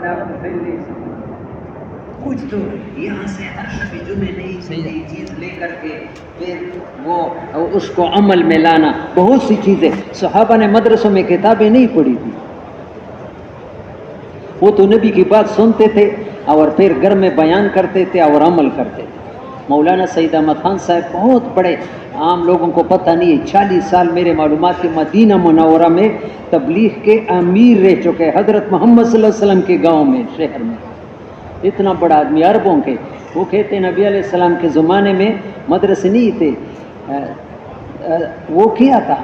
اپنے آپ کو پھر نہیں سمجھا کچھ تو یہاں سے ہر شب جمعے نئی چیز لے کر کے پھر وہ اس کو عمل میں لانا. بہت سی چیزیں صحابہ نے مدرسوں میں کتابیں نہیں پڑھی تھی, وہ تو نبی کی بات سنتے تھے اور پھر گھر میں بیان کرتے تھے اور عمل کرتے تھے. مولانا سعید احمد خان صاحب بہت بڑے, عام لوگوں کو پتہ نہیں ہے, 40 سال میرے معلومات کے مدینہ منورہ میں تبلیغ کے امیر رہ چکے, حضرت محمد صلی اللہ علیہ وسلم کے گاؤں میں, شہر میں. اتنا بڑا آدمی, عربوں کے. وہ کہتے ہیں نبی علیہ السلام کے زمانے میں مدرسے نہیں تھے, وہ کیا تھا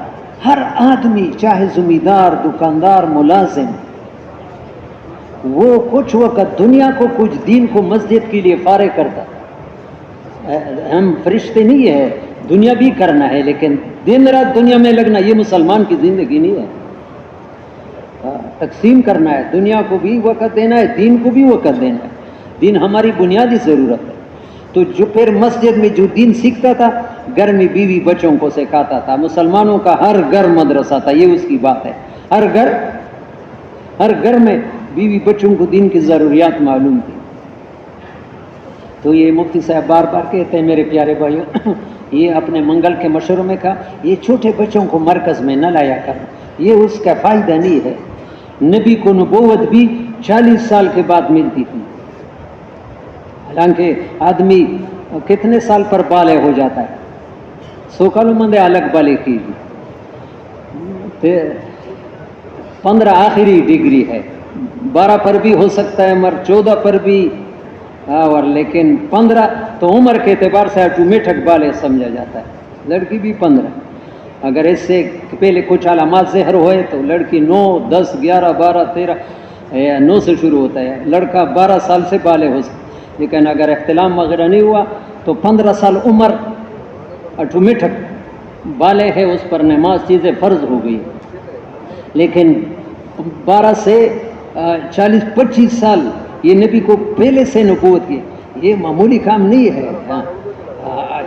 ہر آدمی چاہے زمیندار, دکاندار, ملازم, وہ کچھ وقت دنیا کو کچھ دین کو مسجد کے لیے فارغ کرتا. ہم فرشتے نہیں ہیں, دنیا بھی کرنا ہے, لیکن دن رات دنیا میں لگنا یہ مسلمان کی زندگی نہیں ہے. تقسیم کرنا ہے, دنیا کو بھی وقت دینا ہے, دین کو بھی وقت دینا ہے. دین ہماری بنیادی ضرورت ہے. تو جو پھر مسجد میں جو دین سیکھتا تھا, گھر میں بیوی بچوں کو سکھاتا تھا. مسلمانوں کا ہر گھر مدرسہ تھا, یہ اس کی بات ہے. ہر گھر میں بیوی بچوں کو دین کی ضروریات معلوم تھی. تو یہ مفتی صاحب بار بار کہتے ہیں میرے پیارے بھائیوں, یہ اپنے منگل کے مشوروں میں کہا, یہ چھوٹے بچوں کو مرکز میں نہ لایا کر, یہ اس کا فائدہ نہیں ہے. نبی کو نبوت بھی 40 سال کے بعد ملتی تھی. حالانکہ آدمی کتنے سال پر بالغ ہو جاتا ہے, 100 کالوں مندے الگ بالغ کی, 15 آخری ڈگری ہے, 12 پر بھی ہو سکتا ہے عمر, 14 پر بھی, اور لیکن 15 تو عمر کے اعتبار سے آٹومیٹک بالغ سمجھا جاتا ہے. لڑکی بھی 15. اگر اس سے پہلے کچھ علامات ظاہر ہوئے تو لڑکی 9, 10, 11, 12, 13, 9 سے شروع ہوتا ہے. لڑکا 12 سال سے بالغ ہو سکتا ہے, لیکن اگر احتلام وغیرہ نہیں ہوا تو 15 سال عمر آٹومیٹک بالغ ہے, اس پر نماز چیزیں فرض ہو گئی. لیکن 12 سے 40-25 سال یہ نبی کو پہلے سے نبوت کی, یہ معمولی کام نہیں ہے.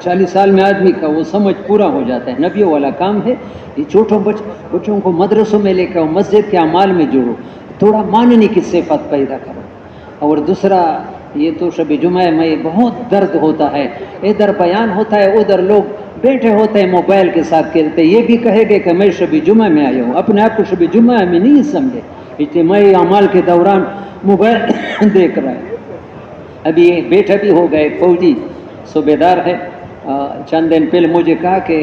40 سال میں آدمی کا وہ سمجھ پورا ہو جاتا ہے, نبیوں والا کام ہے. یہ چھوٹوں بچوں کو مدرسوں میں لے کر مسجد کے اعمال میں جوڑو, تھوڑا ماننے کی صفت پیدا کرو. اور دوسرا, یہ تو شب جمعہ میں بہت درد ہوتا ہے, ادھر بیان ہوتا ہے, ادھر لوگ بیٹھے ہوتے ہیں موبائل کے ساتھ کھیلتے. یہ بھی کہے گے کہ میں شب جمعہ میں آیا ہوں, اپنے آپ کو شب جمعہ میں نہیں سمجھے, اجتماعی اعمال کے دوران موبائل دیکھ رہا ہے. ابھی ایک بیٹا بھی ہو گئے, فوجی صوبیدار ہے, چند دن پہلے مجھے کہا کہ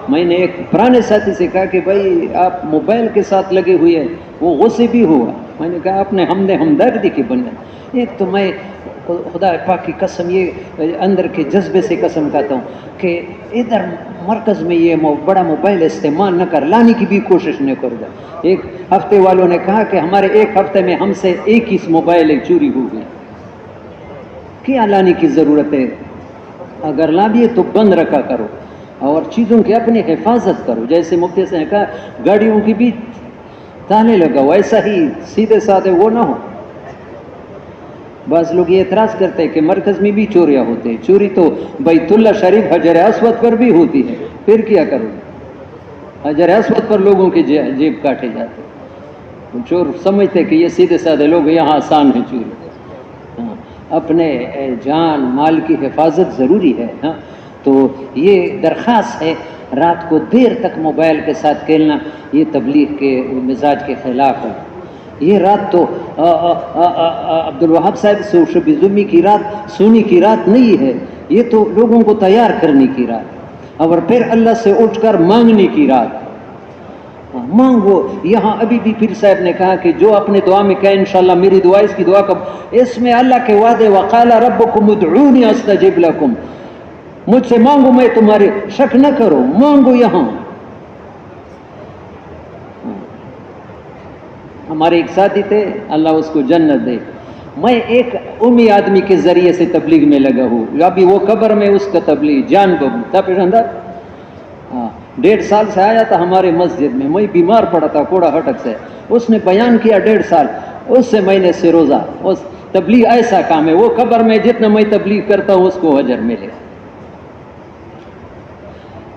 میں نے ایک پرانے ساتھی سے کہا کہ بھائی آپ موبائل کے ساتھ لگے ہوئے ہیں, وہ غصے بھی ہوا. میں نے کہا اپنے ہمدردی کی بنیاد, ایک تو میں خدا پاک کی قسم, یہ اندر کے جذبے سے قسم کہتا ہوں کہ ادھر مرکز میں یہ بڑا موبائل استعمال نہ کر, لانے کی بھی کوشش نہ کر. ایک ہفتے والوں نے کہا کہ ہمارے ایک ہفتے میں ہم سے 21 موبائل چوری ہو گئی. کیا لانے کی ضرورت ہے؟ اگر لا دیے تو بند رکھا کرو اور چیزوں کی اپنی حفاظت کرو. جیسے مفتی سے نے کہا گاڑیوں کی بھی تانے لگاؤ, ایسا ہی سیدھے سادھے وہ نہ ہو. بعض لوگ یہ اعتراض کرتے ہیں کہ مرکز میں بھی چوریاں ہوتے ہیں. چوری تو بیت اللہ شریف حجر اسود پر بھی ہوتی ہے, پھر کیا کرو؟ حجر اسود پر لوگوں کے جیب کاٹے جاتے. چور سمجھتے کہ یہ سیدھے سادھے لوگ, یہاں آسان ہے چوری. اپنے جان مال کی حفاظت ضروری ہے. تو یہ درخواست ہے, رات کو دیر تک موبائل کے ساتھ کھیلنا یہ تبلیغ کے مزاج کے خلاف ہے. یہ رات تو عبد الوہاب صاحب شب جمعہ کی رات سونے کی رات نہیں ہے, یہ تو لوگوں کو تیار کرنے کی رات, اور پھر اللہ سے اٹھ کر مانگنے کی رات. مانگو. یہاں ابھی بھی پیر صاحب نے کہا کہ جو اپنے دعا میں کہے انشاءاللہ میری دعا اس کی دعا کا, اس میں اللہ کے وعدے, وقال ربکم ادعونی استجب لکم, مجھ سے مانگو میں تمہارے, شک نہ کرو, مانگو. یہاں ہمارے ایک ساتھی تھے, اللہ اس کو جنت دے, میں ایک امی آدمی کے ذریعے سے تبلیغ میں لگا ہوں. ابھی وہ قبر میں اس کا تبلیغ جان ببو تھا پیغمبر, 1.5 سال سے آیا تھا ہمارے مسجد میں. میں بیمار پڑا تھا کوڑا ہٹک سے, اس نے بیان کیا 1.5 سال, اس سے میں نے سے روزہ. اس تبلیغ ایسا کام ہے, وہ قبر میں جتنا میں تبلیغ کرتا ہوں اس کو اجر ملے.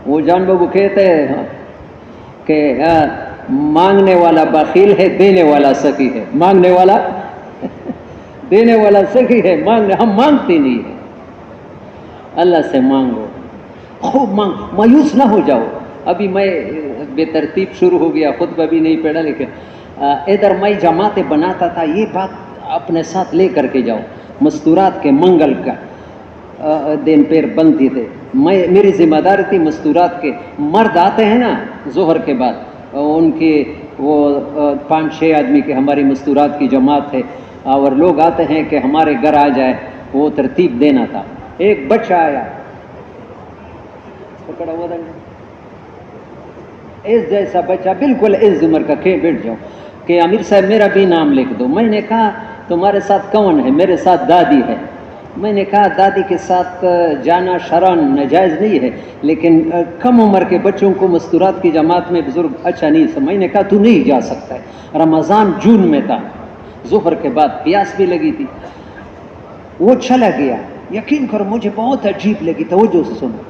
وہ جان بابو کہتے ہیں کہ مانگنے والا بخیل ہے, دینے والا سخی ہے. مانگنے والا دینے والا سخی ہے، مانگنے ہم مانگتے نہیں ہیں. اللہ سے مانگو، خوب مانگ، مایوس نہ ہو جاؤ. ابھی میں بے ترتیب شروع ہو گیا، خطبہ بھی نہیں پڑھا، لیکن ادھر میں جماعتیں بناتا تھا. یہ بات اپنے ساتھ لے کر کے جاؤ. مستورات کے منگل کا دن پیر بنتی تھے، میری ذمہ داری تھی مستورات کے. مرد آتے ہیں نا ظہر کے بعد، ان کے وہ 5-6 آدمی کے ہماری مستورات کی جماعت ہے، اور لوگ آتے ہیں کہ ہمارے گھر آ جائے، وہ ترتیب دینا تھا. ایک بچہ آیا، پکڑا ہوا تھا اس جیسا بچہ، بالکل اس عمر کا، کہ بیٹھ جاؤ کہ امیر صاحب میرا بھی نام لکھ دو. میں نے کہا تمہارے ساتھ کون ہے؟ میرے ساتھ دادی ہے. میں نے کہا دادی کے ساتھ جانا شرعاً ناجائز نہیں ہے، لیکن کم عمر کے بچوں کو مستورات کی جماعت میں بزرگ اچھا نہیں سمجھ. میں نے کہا تو نہیں جا سکتا ہے. رمضان جون میں تھا، ظہر کے بعد پیاس بھی لگی تھی. وہ چلا گیا. یقین کرو مجھے بہت عجیب لگی توجہ سے سنو.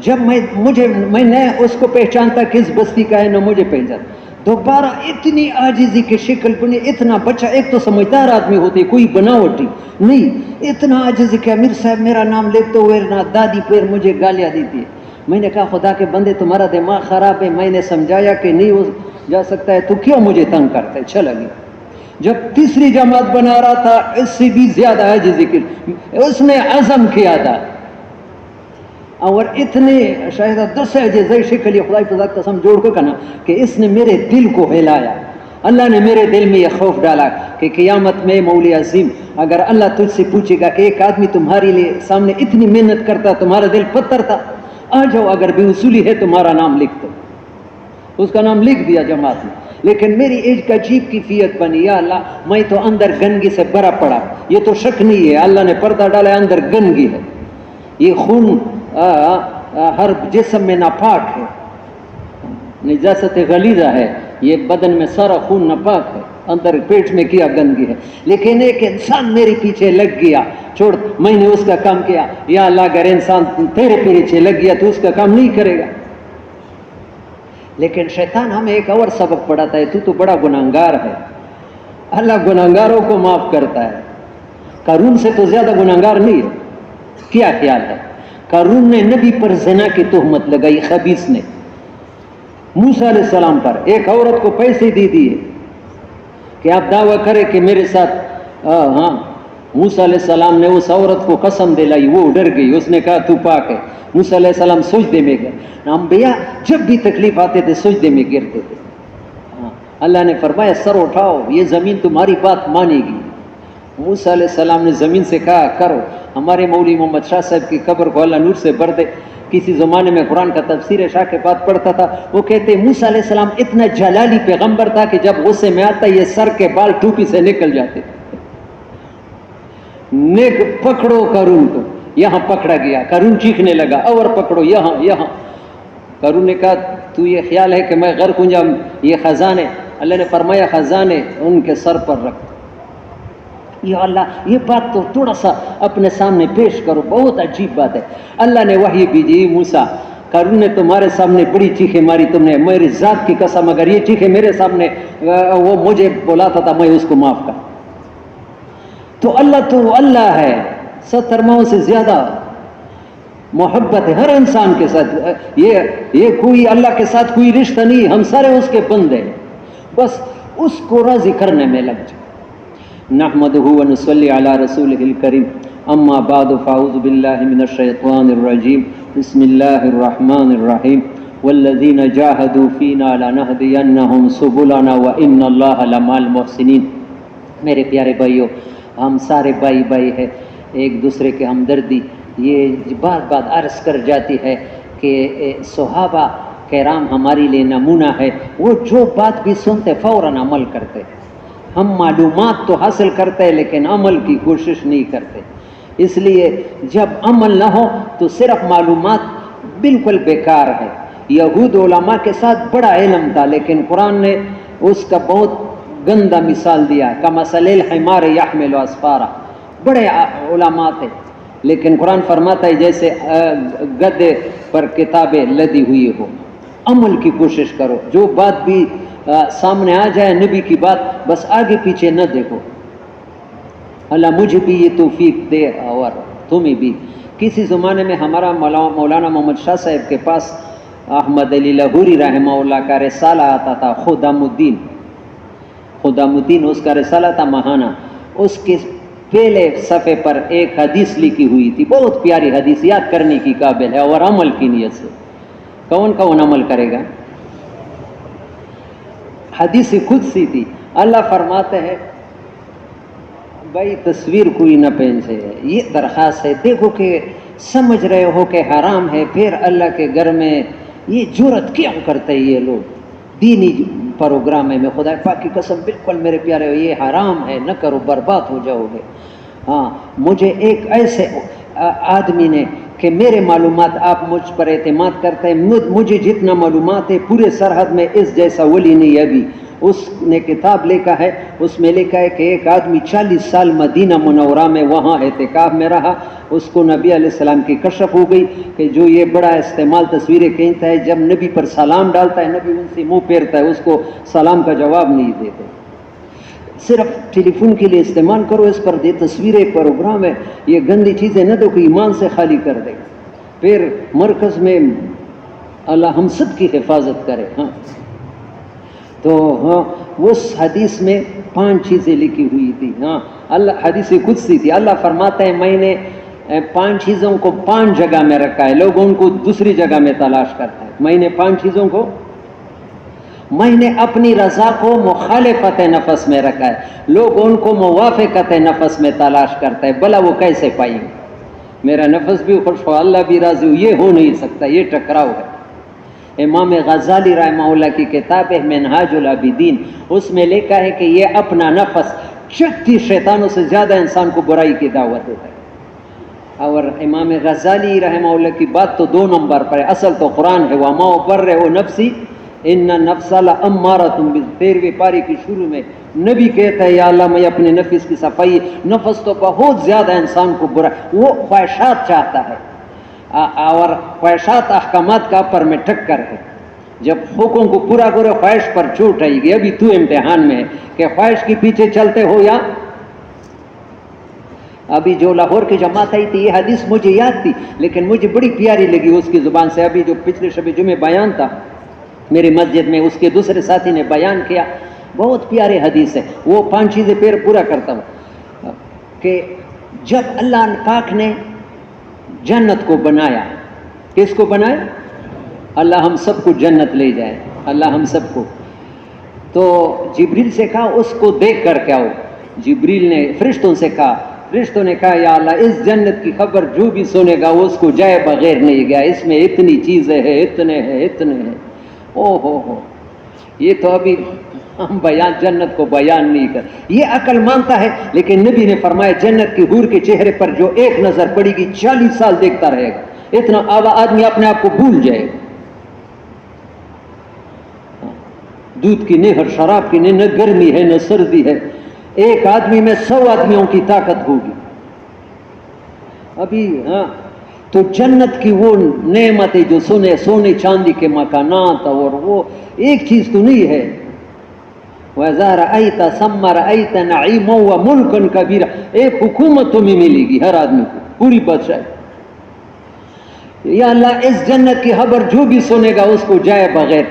جب میں نے اس کو پہچانتا کس بستی کا ہے، نہ مجھے پہچانتا. دوبارہ اتنی عاجزی کی شکل بنی، اتنا بچہ، ایک تو سمجھدار آدمی ہوتے، کوئی بناوٹی نہیں، اتنا عاجزی کہ امیر صاحب میرا نام لکھتے ہوئے نہ دادی پھر مجھے گالیاں دیتی ہے. میں نے کہا خدا کے بندے تمہارا دماغ خراب ہے. میں نے سمجھایا کہ نہیں ہو جا سکتا ہے تو کیوں مجھے تنگ کرتا ہے. چلا گیا. جب تیسری جماعت بنا رہا تھا، اس سے بھی زیادہ عاجزی کی، اس نے عزم کیا تھا، اور اتنے شاید 10 اجزاء شکل خدای فضا قسم جوڑ کو کہنا کہ اس نے میرے دل کو ہلایا. اللہ نے میرے دل میں یہ خوف ڈالا کہ قیامت میں مولی عظیم اگر اللہ تجھ سے پوچھے گا کہ ایک آدمی تمہارے لیے سامنے اتنی محنت کرتا، تمہارا دل پتھر تھا، آ جاؤ اگر بے اصولی ہے تمہارا نام لکھ دو. اس کا نام لکھ دیا جماعت میں. لیکن میری ایک عجیب کیفیت بنی، یا اللہ میں تو اندر گندگی سے بھرا پڑا. یہ تو شک نہیں ہے، اللہ نے پردہ ڈالا، اندر گندگی ہے. یہ خون ہر جسم میں ناپاک ہے، نجاست غلیظہ ہے. یہ بدن میں سارا خون ناپاک ہے، اندر پیٹ میں کیا گندگی ہے. لیکن ایک انسان میرے پیچھے لگ گیا، چھوڑ میں نے اس کا کام کیا. یا اللہ اگر انسان تیرے پیچھے لگ گیا تو اس کا کام نہیں کرے گا. لیکن شیطان ہمیں ایک اور سبق پڑھاتا ہے، تو بڑا گناہگار ہے، اللہ گناہگاروں کو معاف کرتا ہے. قارون سے تو زیادہ گناہگار نہیں ہے. کیا خیال ہے؟ قارون نے نبی پر زنا کی تہمت لگائی، خبیث نے موسیٰ علیہ السلام پر. ایک عورت کو پیسے دے دیے کہ آپ دعویٰ کرے کہ میرے ساتھ ہاں. موسیٰ علیہ السلام نے اس عورت کو قسم دلائی، وہ ڈر گئی، اس نے کہا تو پاک ہے. موسیٰ علیہ السلام سجدے میں گئے. انبیاء جب بھی تکلیف آتے تھے سجدے میں گرتے تھے. اللہ نے فرمایا سر اٹھاؤ، یہ زمین تمہاری بات مانے گی. موسیٰ علیہ السلام نے زمین سے کہا کرو. ہمارے مولوی محمد شاہ صاحب کی قبر کو اللہ نور سے بھر دے. کسی زمانے میں قرآن کا تفسیر شاہ کے پاس پڑھتا تھا، وہ کہتے موسیٰ علیہ السلام اتنا جلالی پیغمبر تھا کہ جب غصے میں آتا یہ سر کے بال ٹوپی سے نکل جاتے. نیک پکڑو قارون کو. یہاں پکڑا گیا، قارون چیخنے لگا، اور پکڑو یہاں یہاں. قارون نے کہا تو یہ خیال ہے کہ میں غرق ہوں جاؤں؟ یہ خزانے، اللہ نے فرمایا خزانے ان کے سر پر رکھ. یا اللہ یہ بات تو تھوڑا سا اپنے سامنے پیش کرو، بہت عجیب بات ہے. اللہ نے وحی بھیجی، موسیٰ قارون نے تمہارے سامنے بڑی چیخیں ماری، تم نے میری ذات کی قسم اگر یہ چیخیں میرے سامنے وہ مجھے بلاتا تھا میں اس کو معاف کر. تو اللہ ہے، 70 ماہوں سے زیادہ محبت ہے ہر انسان کے ساتھ. یہ کوئی اللہ کے ساتھ کوئی رشتہ نہیں، ہم سارے اس کے بندے ہیں، بس اس کو راضی کرنے میں لگ جائے. نحمده ونصلي على رسوله الكريم. اما بعد فاعوذ بالله من الشيطان الرجيم. بسم الله الرحمن الرحيم. والذين جاهدوا فينا لنهدينهم سبلنا وان الله لمع المحسنين. میرے پیارے بھائیو، ہم سارے بھائی ہیں، ایک دوسرے کے ہمدردی یہ بار بار عرض کر جاتی ہے کہ صحابہ کرام ہمارے لیے نمونہ ہے. وہ جو بات بھی سنتے فوراً عمل کرتے. ہم معلومات تو حاصل کرتے ہیں لیکن عمل کی کوشش نہیں کرتے. اس لیے جب عمل نہ ہو تو صرف معلومات بالکل بیکار ہے. یہود علماء کے ساتھ بڑا علم تھا لیکن قرآن نے اس کا بہت گندا مثال دیا. کمثل الحمار یحمل اسفارا. بڑے علماء تھے لیکن قرآن فرماتا ہے جیسے گدھے پر کتابیں لدی ہوئی ہو. عمل کی کوشش کرو، جو بات بھی سامنے آ جائے نبی کی بات، بس آگے پیچھے نہ دیکھو. اللہ مجھے بھی یہ توفیق دے اور تمہیں بھی. کسی زمانے میں ہمارا مولانا محمد شاہ صاحب کے پاس احمد علی لاہوری رحمہ اللہ کا رسالہ آتا تھا، خدام الدین اس کا رسالہ تھا ماہانہ. اس کے پہلے صفحے پر ایک حدیث لکھی ہوئی تھی، بہت پیاری حدیث، یاد کرنے کی قابل ہے اور عمل کی نیت سے. کون عمل کرے گا؟ حدیث قدسی تھی. اللہ فرماتے ہیں بھائی تصویر کوئی نہ پہنچے، یہ درخواست ہے. دیکھو کہ سمجھ رہے ہو کہ حرام ہے، پھر اللہ کے گھر میں یہ جرت کیوں کرتے یہ لوگ؟ دینی پروگرام ہے، میں خدا پاک کی قسم بالکل میرے پیارے ہو، یہ حرام ہے، نہ کرو، برباد ہو جاؤ گے. ہاں مجھے ایک ایسے آدمی نے کہ میرے معلومات آپ مجھ پر اعتماد کرتے ہیں، مجھے جتنا معلومات ہے پورے سرحد میں اس جیسا ولی نہیں ابھی. اس نے کتاب لکھا ہے، اس میں لکھا ہے کہ ایک آدمی 40 سال مدینہ منورہ میں وہاں اعتکاف میں رہا. اس کو نبی علیہ السلام کی کشف ہو گئی کہ جو یہ بڑا استعمال تصویریں کھینچتا ہے، جب نبی پر سلام ڈالتا ہے نبی ان سے منہ پھیرتا ہے، اس کو سلام کا جواب نہیں دیتے. صرف ٹیلی فون کے لیے استعمال کرو، اس پر یہ تصویریں پروگرام ہے، یہ گندی چیزیں نہ دو کہ ایمان سے خالی کر دے. پھر مرکز میں اللہ ہم سب کی حفاظت کرے. ہاں تو ہاں اس حدیث میں 5 چیزیں لکھی ہوئی تھی. ہاں اللہ حدیث قدسی تھی. اللہ فرماتا ہے میں نے 5 چیزوں کو 5 جگہ میں رکھا ہے، لوگ ان کو دوسری جگہ میں تلاش کرتا ہے. میں نے 5 چیزوں کو میں نے اپنی رضا کو مخالفت نفس میں رکھا ہے، لوگ ان کو موافقت نفس میں تلاش کرتا ہے. بھلا وہ کیسے پائیں گے؟ میرا نفس بھی خوش ہو، اللہ بھی راضی ہو، یہ ہو نہیں سکتا، یہ ٹکراؤ ہے. امام غزالی رحمہ اللہ کی کتاب ہے منہاج العابدین، اس میں لکھا ہے کہ یہ اپنا نفس 36 شیطانوں سے زیادہ انسان کو برائی کی دعوت دیتا ہے. اور امام غزالی رحمہ اللہ کی بات تو 2 نمبر پر ہے، اصل تو قرآن ہے، وما ابرئ نفسی ان النفس لامارۃ بالسوء. 13ویں پاری کی شروع میں نبی کہتا ہے یا اللہ میں اپنے نفس کی صفائی، نفس تو بہت زیادہ انسان کو برا، وہ خواہشات چاہتا ہے اور خواہشات احکامات کا پر میں ٹکر ہے. جب حکم کو پورا کرو خواہش پر چوٹ آئے گی. ابھی تو امتحان میں ہے کہ خواہش کے پیچھے چلتے ہو یا ابھی جو لاہور کی جماعت آئی تھی، یہ حدیث مجھے یاد تھی لیکن مجھے بڑی پیاری لگی اس کی زبان سے. ابھی جو پچھلے شب جمعے بیان تھا میری مسجد میں، اس کے دوسرے ساتھی نے بیان کیا، بہت پیارے حدیث ہے. وہ 5 چیزیں پھر پورا کرتا ہوں کہ جب اللہ پاک نے جنت کو بنایا، کس کو بنایا؟ اللہ ہم سب کو جنت لے جائے، اللہ ہم سب کو. تو جبریل سے کہا اس کو دیکھ کر کے آؤ. جبریل نے فرشتوں سے کہا، فرشتوں نے کہا یا اللہ اس جنت کی خبر جو بھی سنے گا اس کو جائے بغیر نہیں گیا، اس میں اتنی چیزیں ہیں، اتنے ہیں. او ہو یہ تو ابھی ہم بیان جنت کو بیان نہیں کر، یہ عقل مانتا ہے. لیکن نبی نے فرمایا جنت کی حور کے چہرے پر جو ایک نظر پڑے گی 40 سال دیکھتا رہے گا. اتنا آدمی اپنے آپ کو بھول جائے گا. دودھ کی نہر، شراب کی نہ گرمی ہے نہ سردی ہے، ایک آدمی میں 100 آدمیوں کی طاقت ہوگی ابھی. ہاں تو جنت کی وہ نعمتیں جو سونے چاندی کے مکانات، اور وہ ایک چیز تو نہیں ہے. وَإِذَا رَأَيْتَ ثَمَّ رَأَيْتَ نَعِيمًا وَمُلْكًا كَبِيرًا. ایک حکومت تمہیں ملے گی ہر آدمی کو، پوری بادشاہی. یا اللہ اس جنت کی خبر جو بھی سنے گا اس کو جائے بغیر.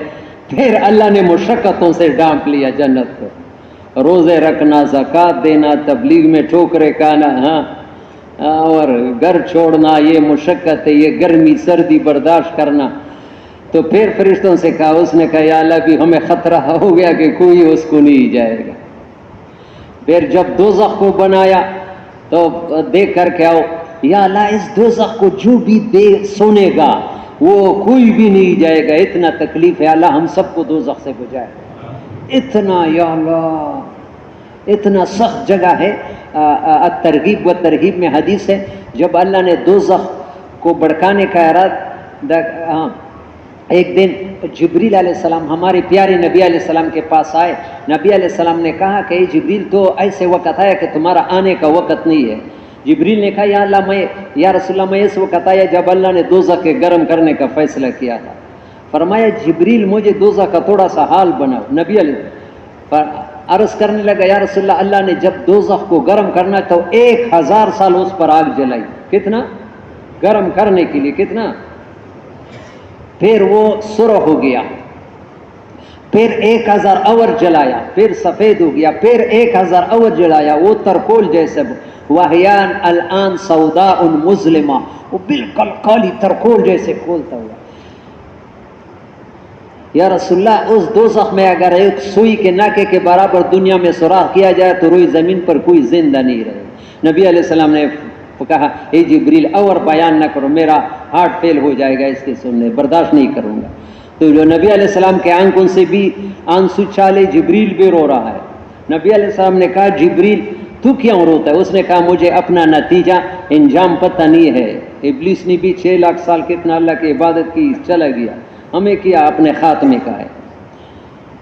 پھر اللہ نے مشقتوں سے ڈانپ لیا جنت کو، روزے رکھنا، زکوٰۃ دینا، تبلیغ میں ٹھوکرے کھانا، ہاں اور گھر چھوڑنا، یہ مشقت ہے، یہ گرمی سردی برداشت کرنا. تو پھر فرشتوں سے کہا، اس نے کہا یا اللہ بھی ہمیں خطرہ ہو گیا کہ کوئی اس کو نہیں جائے گا. پھر جب دوزخ کو بنایا تو دیکھ کر کے آؤ یا اللہ اس دوزخ کو جو بھی سنے گا وہ کوئی بھی نہیں جائے گا. اتنا تکلیف ہے، اللہ ہم سب کو دوزخ سے بچائے. اتنا یا اللہ اتنا سخت جگہ ہے. ترغیب و ترہیب میں حدیث ہے جب اللہ نے دوزخ کو بڑکانے کا ارادہ، ایک دن جبریل علیہ السلام ہمارے پیارے نبی علیہ السلام کے پاس آئے. نبی علیہ السلام نے کہا کہ اے جبریل تو ایسے وقت آیا کہ تمہارا آنے کا وقت نہیں ہے. جبریل نے کہا یا رسول اللہ میں اس وقت آیا جب اللہ نے دوزخ کے گرم کرنے کا فیصلہ کیا تھا. فرمایا جبریل مجھے دوزخ کا تھوڑا سا حال بناؤ. نبی علیہ عرض کرنے لگا یا رسول اللہ، اللہ نے جب دوزخ کو گرم کرنا تو 1000 سال اس پر آگ جلائی. کتنا گرم کرنے کے لیے؟ کتنا؟ پھر وہ سرخ ہو گیا، پھر 1000 اور جلایا، پھر سفید ہو گیا، پھر 1000 اور جلایا، وہ ترکول جیسے. وحیان الان سوداء مظلمہ، وہ بالکل کالی ترکول جیسے کھولتا ہوا. یا رسول اللہ، اس دوزخ میں اگر ایک سوئی کے ناکے کے برابر دنیا میں سوراخ کیا جائے تو روئی زمین پر کوئی زندہ نہیں رہے. نبی علیہ السلام نے کہا اے جبریل اور بیان نہ کرو، میرا ہارٹ فیل ہو جائے گا اس کے سننے، برداشت نہیں کروں گا. تو جو نبی علیہ السلام کے آنکھوں سے بھی آنسو چالے، جبریل بھی رو رہا ہے. نبی علیہ السلام نے کہا جبریل تو کیوں روتا ہے؟ اس نے کہا مجھے اپنا نتیجہ انجام پتہ نہیں ہے. ابلیس نے بھی 6 لاکھ سال کتنا اللہ کی عبادت کی، چلا گیا، ہمیں کیا اپنے خاتمے کا ہے.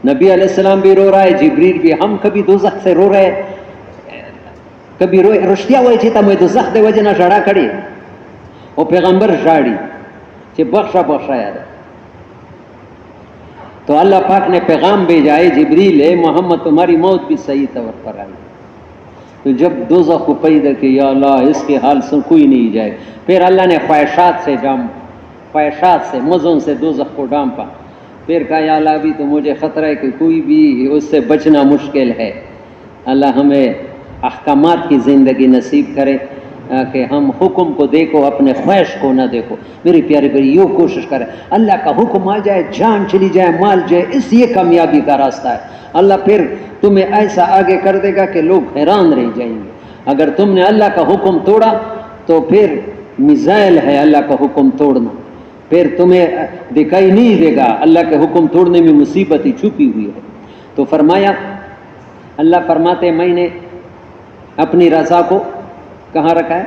نبی علیہ السلام بھی رو رہا ہے، جبریل بھی. ہم کبھی دوزخ سے رو رہے، کبھی روئے رشتیا ہوئے چیتا میں دوزخ دے وجہ نہ شڑا کھڑی وہ پیغمبر شاڑی چھے بخشا بخشا یاد. تو اللہ پاک نے پیغام بھیجا ہے جبریل ہے محمد تمہاری موت بھی صحیح طور پر آئی. تو جب دوزخ کو پیدا کہ یا اللہ اس کے حال سے کوئی نہیں جائے، پھر اللہ نے خواہشات سے مزوں سے دوزخ کو ڈانپا. پھر کہا یا اللہ ابھی تو مجھے خطرہ ہے کہ کوئی بھی اس سے بچنا مشکل ہے. اللہ ہمیں احکامات کی زندگی نصیب کرے کہ ہم حکم کو دیکھو، اپنے خواہش کو نہ دیکھو. میری پیارے بھائی یوں کوشش کرے اللہ کا حکم آ جائے، جان چلی جائے، مال جائے، اس یہ کامیابی کا راستہ ہے. اللہ پھر تمہیں ایسا آگے کر دے گا کہ لوگ حیران رہ جائیں گے. اگر تم نے اللہ کا حکم توڑا تو پھر میزائل ہے اللہ کا حکم توڑنا، پھر تمہیں دکھائی نہیں دے گا. اللہ کے حکم توڑنے میں مصیبت ہی چھپی ہوئی ہے. تو فرمایا، اللہ فرماتے میں نے اپنی رضا کو کہاں رکھا ہے؟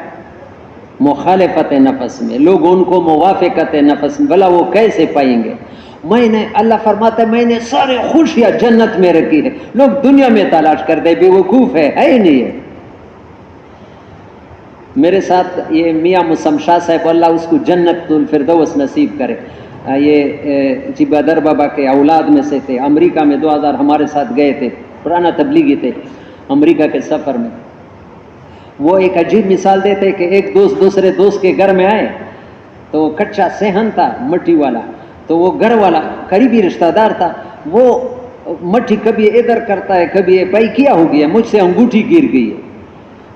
مخالفت نفس میں. لوگ ان کو موافقت نفس میں، بلا وہ کیسے پائیں گے؟ میں نے، اللہ فرماتا ہے میں نے سارے خوشیاں جنت میں رکھی ہے. لوگ دنیا میں تلاش کر دے، بے وقوف ہے ہی نہیں ہے. میرے ساتھ یہ میاں مسم شاہ صاحب، اللہ اس کو جنت الفردوس نصیب کرے، یہ جی بدر بابا کے اولاد میں سے تھے. امریکہ میں 2000 ہمارے ساتھ گئے تھے، پرانا تبلیغی تھے. امریکہ کے سفر میں وہ ایک عجیب مثال دیتے کہ ایک دوست دوسرے دوست کے گھر میں آئے تو کچا صحن تھا مٹی والا. تو وہ گھر والا قریبی رشتہ دار تھا، وہ مٹی کبھی ادھر کرتا ہے کبھی بھائی کیا ہو گیا، مجھ سے انگوٹھی گر گئی ہے.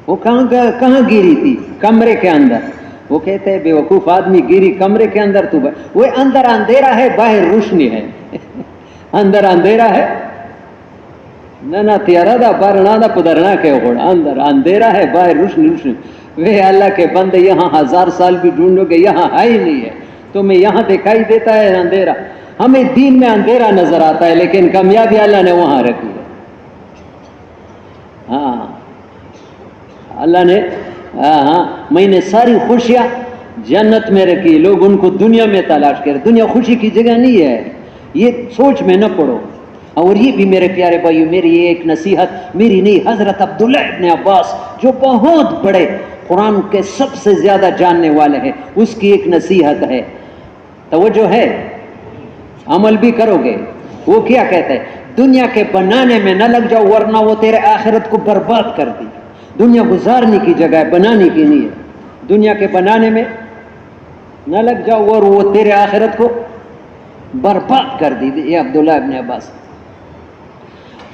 وہ کہاں گری تھی؟ کمرے کے اندر. وہ کہتے ہیں بے وقوف آدمی، گری کمرے کے اندر تو وہ اندر اندھیرا ہے باہر روشنی ہے. اندر اندھیرا ہے نہ تیارا دا بارنا دا پدرنا کے گوڑا، اندر اندھیرا ہے باہر روشنی. وہ اللہ کے بندے یہاں 1000 سال بھی ڈھونڈو گے یہاں ہے ہی نہیں ہے. تمہیں یہاں دکھائی دیتا ہے اندھیرا، ہمیں دین میں اندھیرا نظر آتا ہے لیکن کامیابی اللہ نے وہاں رکھی ہے. ہاں اللہ نے، ہاں میں نے ساری خوشیاں جنت میں رکھی. لوگ ان کو دنیا میں تلاش کرے. دنیا خوشی کی جگہ نہیں ہے، یہ سوچ میں نہ پڑو. اور یہ بھی میرے پیارے بھائیو، میری یہ ایک نصیحت میری نہیں، حضرت عبداللہ ابن عباس جو بہت بڑے قرآن کے سب سے زیادہ جاننے والے ہیں، اس کی ایک نصیحت ہے. توجہ ہے، عمل بھی کرو گے. وہ کیا کہتے ہیں؟ دنیا کے بنانے میں نہ لگ جاؤ ورنہ وہ تیرے آخرت کو برباد کر دی. دنیا گزارنے کی جگہ ہے، بنانے کی نہیں ہے. دنیا کے بنانے میں نہ لگ جاؤ اور وہ تیرے آخرت کو برباد کر دی. یہ عبداللہ ابن عباس.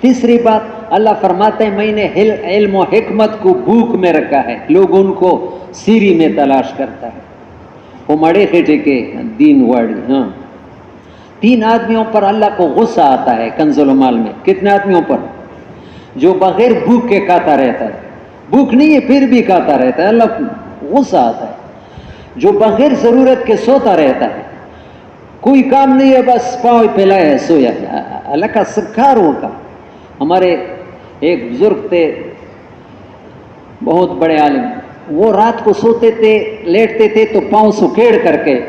تیسری بات، اللہ فرماتے ہیں میں نے علم و حکمت کو بھوک میں رکھا ہے. لوگ ان کو سیری میں تلاش کرتا ہے. وہ مڑے کھیٹے کے دین واڑی. ہاں 3 آدمیوں پر اللہ کو غصہ آتا ہے کنز المال میں. کتنے آدمیوں پر؟ جو بغیر بھوک کے کھاتا رہتا ہے، بھوک نہیں ہے پھر بھی کھاتا رہتا ہے، اللہ کو غصہ آتا ہے. جو بغیر ضرورت کے سوتا رہتا ہے، کوئی کام نہیں ہے بس پاؤں پھیلائے ہے سویا. اللہ کا سکار ہوگا. ہمارے ایک بزرگ تھے بہت بڑے عالم، وہ رات کو سوتے تھے لیٹتے تھے تو پاؤں سکیڑ کر کے،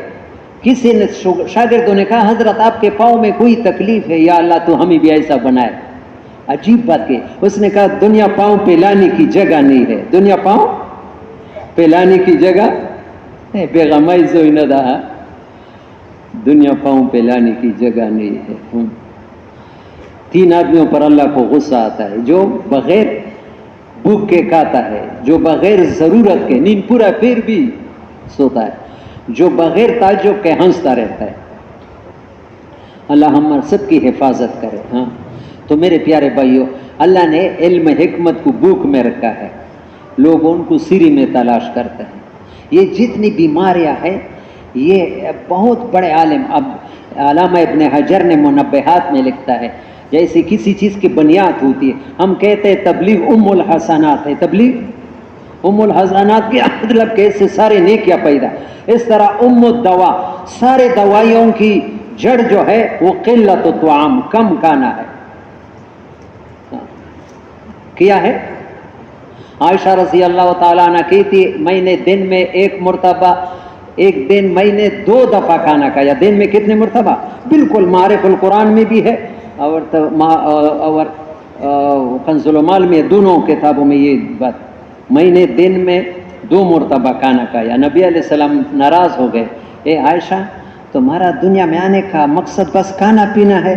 کسی نے شاگردوں نے کہا حضرت آپ کے پاؤں میں کوئی تکلیف ہے؟ یا اللہ تو ہمیں بھی ایسا بنائے. عجیب بات کہ اس نے کہا دنیا پاؤں پہ لانے کی جگہ نہیں ہے. دنیا پاؤں پہ لانے کی جگہ پیغمائی زوئی نہ دا، دنیا پاؤں پہ لانے کی جگہ نہیں ہے. 3 آدمیوں پر اللہ کو غصہ آتا ہے، جو بغیر بھوک کے کھاتا ہے، جو بغیر ضرورت کے نیند پورا پھر بھی سوتا ہے، جو بغیر تعجب کے ہنستا رہتا ہے۔ اللہ ہم سب کی حفاظت کرے۔ ہاں تو میرے پیارے بھائیوں، اللہ نے علم حکمت کو بھوک میں رکھا ہے، لوگ ان کو سیری میں تلاش کرتے ہیں۔ یہ جتنی بیماریاں ہیں، یہ بہت بڑے عالم، اب علامہ ابن حجر نے منبہات میں لکھتا ہے، جیسے کسی چیز کی بنیاد ہوتی ہے، ہم کہتے ہیں تبلیغ ام الحسنات ہے، تبلیغ ام الحسنات کی مطلب کہ اس سے سارے نیکیاں پیدا، اس طرح ام الدوا، سارے دوائیوں کی جڑ جو ہے وہ قلت و طعام، کم کھانا ہے۔ کیا ہے؟ عائشہ رضی اللہ تعالیٰ عنہ کہتی میں نے دن میں ایک دن میں نے 2 دفعہ کھانا کھایا۔ دن میں کتنے مرتبہ؟ بالکل معارف القرآن میں بھی ہے اور کنز المال میں، دونوں کتابوں میں یہ بات، میں نے دن میں 2 مرتبہ کھانا کھایا۔ نبی علیہ السلام ناراض ہو گئے، اے عائشہ تمہارا دنیا میں آنے کا مقصد بس کھانا پینا ہے،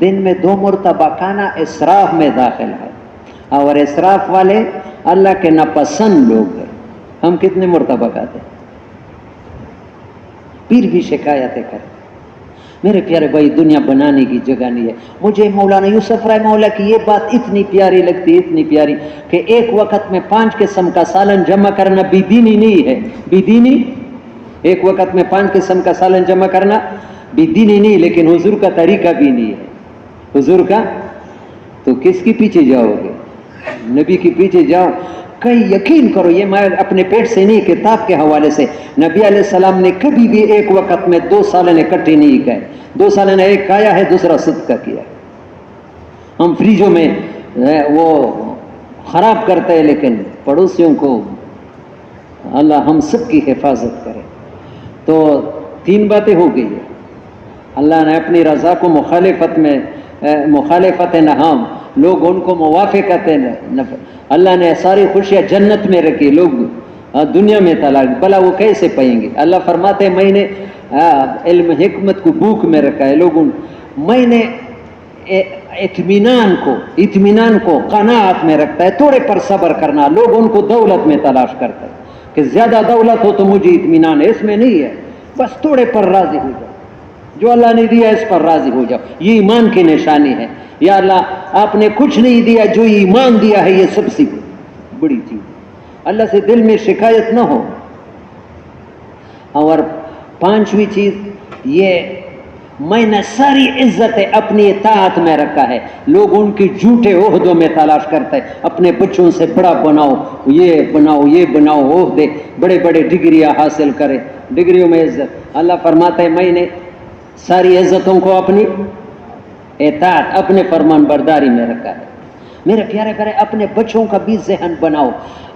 دن میں 2 مرتبہ کھانا اسراف میں داخل ہے، اور اسراف والے اللہ کے ناپسند لوگ ہیں۔ ہم کتنے مرتبہ کھاتے ہیں؟ پھر بھی شکایتیں کریں۔ میرے پیارے بھائی، دنیا بنانے کی جگہ نہیں ہے۔ مجھے مولانا یوسف رحمہ اللہ کی یہ بات اتنی پیاری لگتی، اتنی پیاری، کہ ایک وقت میں 5 قسم کا سالن جمع کرنا بے دینی نہیں ہے۔ بے دینی، ایک وقت میں 5 قسم کا سالن جمع کرنا بے دینی نہیں، لیکن حضور کا طریقہ بھی نہیں ہے۔ حضور کا تو کس کے پیچھے جاؤ گے؟ نبی کے پیچھے جاؤ۔ کہیں یقین کرو، یہ میں اپنے پیٹ سے نہیں، کتاب کے حوالے سے، نبی علیہ السلام نے کبھی بھی ایک وقت میں 2 سالن اکٹھے نہیں کھائے۔ 2 سالن ایک کھایا ہے، دوسرا صدقہ کیا ہے۔ ہم فریجوں میں وہ خراب کرتے ہیں، لیکن پڑوسیوں کو اللہ ہم سب کی حفاظت کرے۔ تو 3 باتیں ہو گئی ہیں۔ اللہ نے اپنی رضا کو مخالفت نہام، لوگ ان کو موافقت نفع، اللہ نے ساری خوشیاں جنت میں رکھی، لوگ دنیا میں تلاش، بلا وہ کیسے پائیں گے؟ اللہ فرماتے ہیں میں نے علم حکمت کو بھوک میں رکھا ہے، لوگوں میں نے اطمینان کو قناعت میں رکھتا ہے، تھوڑے پر صبر کرنا۔ لوگ ان کو دولت میں تلاش کرتے ہیں کہ زیادہ دولت ہو تو مجھے اطمینان ہے، اس میں نہیں ہے، بس تھوڑے پر راضی ہو جاؤ، جو اللہ نے دیا اس پر راضی ہو جاؤ، یہ ایمان کی نشانی ہے۔ یا اللہ آپ نے کچھ نہیں دیا، جو ایمان دیا ہے یہ سب سے بڑی چیز۔ اللہ سے دل میں شکایت نہ ہو۔ اور 5ویں چیز یہ، میں نے ساری عزت اپنی اطاعت میں رکھا ہے، لوگ ان کی جھوٹے عہدوں میں تلاش کرتے ہیں، اپنے بچوں سے بڑا بناؤ، یہ بناؤ، یہ بناؤ، عہدے، بڑے بڑے ڈگریاں حاصل کرے، ڈگریوں میں عزت۔ اللہ فرماتا ہے میں نے ساری عزتوں کو اپنی اطاعت، اپنے فرمان برداری میں رکھا ہے۔ میرے پیارے پیارے، اپنے بچوں کا بھی ذہن بناؤ،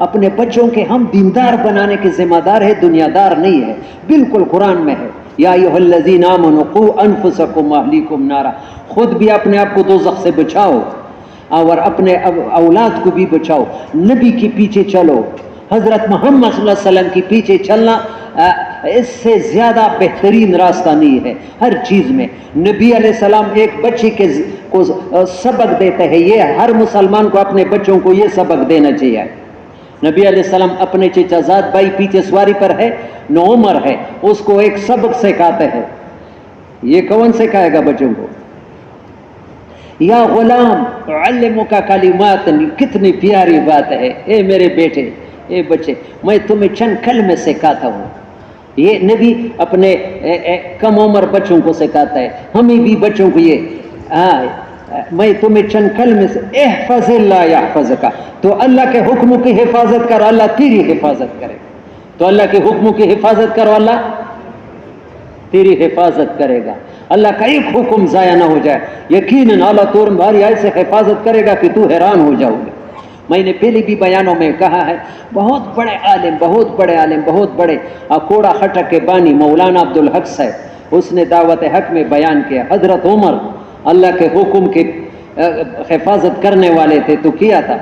اپنے بچوں کے ہم دیندار بنانے کے ذمہ دار ہے، دنیا دار نہیں ہے۔ بالکل قرآن میں ہے، یا ایھا الذین آمنوا قوا انفسکم واہلیکم نارا، خود بھی اپنے آپ کو دوزخ سے بچاؤ اور اپنے اولاد کو بھی بچاؤ۔ نبی کے پیچھے چلو، حضرت محمد صلی اللہ علیہ وسلم کے پیچھے چلنا اس سے زیادہ بہترین راستہ نہیں ہے۔ ہر چیز میں نبی علیہ السلام ایک بچے کو سبق دیتے ہیں، یہ ہر مسلمان کو اپنے بچوں کو یہ سبق دینا چاہیے۔ نبی علیہ السلام اپنے چچا زاد بھائی پیچھے سواری پر ہے، 9 عمر ہے، اس کو ایک سبق سکھاتے ہیں۔ یہ کون سکھائے گا بچوں کو؟ یا غلام اعلمک کلمات، کتنی پیاری بات ہے، اے میرے بیٹے، اے بچے، میں تمہیں چند کلمے سکھاتا ہوں۔ یہ نبی اپنے کم عمر بچوں کو سکھاتا ہے، ہمیں بھی بچوں کو یہ میں تمہیں چند کلمے سے، احفظ اللہ یحفظک، تو اللہ کے حکموں کی حفاظت کرو، اللہ تیری حفاظت کرے۔ تو اللہ کے حکموں کی حفاظت کرو، اللہ تیری حفاظت کرے گا۔ اللہ کا ایک حکم ضائع نہ ہو جائے، یقیناً اللہ تمہاری ایسے حفاظت کرے گا کہ تو حیران ہو جاؤ گے۔ میں نے پہلے بھی بیانوں میں کہا ہے، بہت بڑے عالم، بہت بڑے اکوڑا خٹک کے بانی مولانا عبدالحق صاحب، اس نے دعوت حق میں بیان کیا، حضرت عمر اللہ کے حکم کے حفاظت کرنے والے تھے، تو کیا تھا،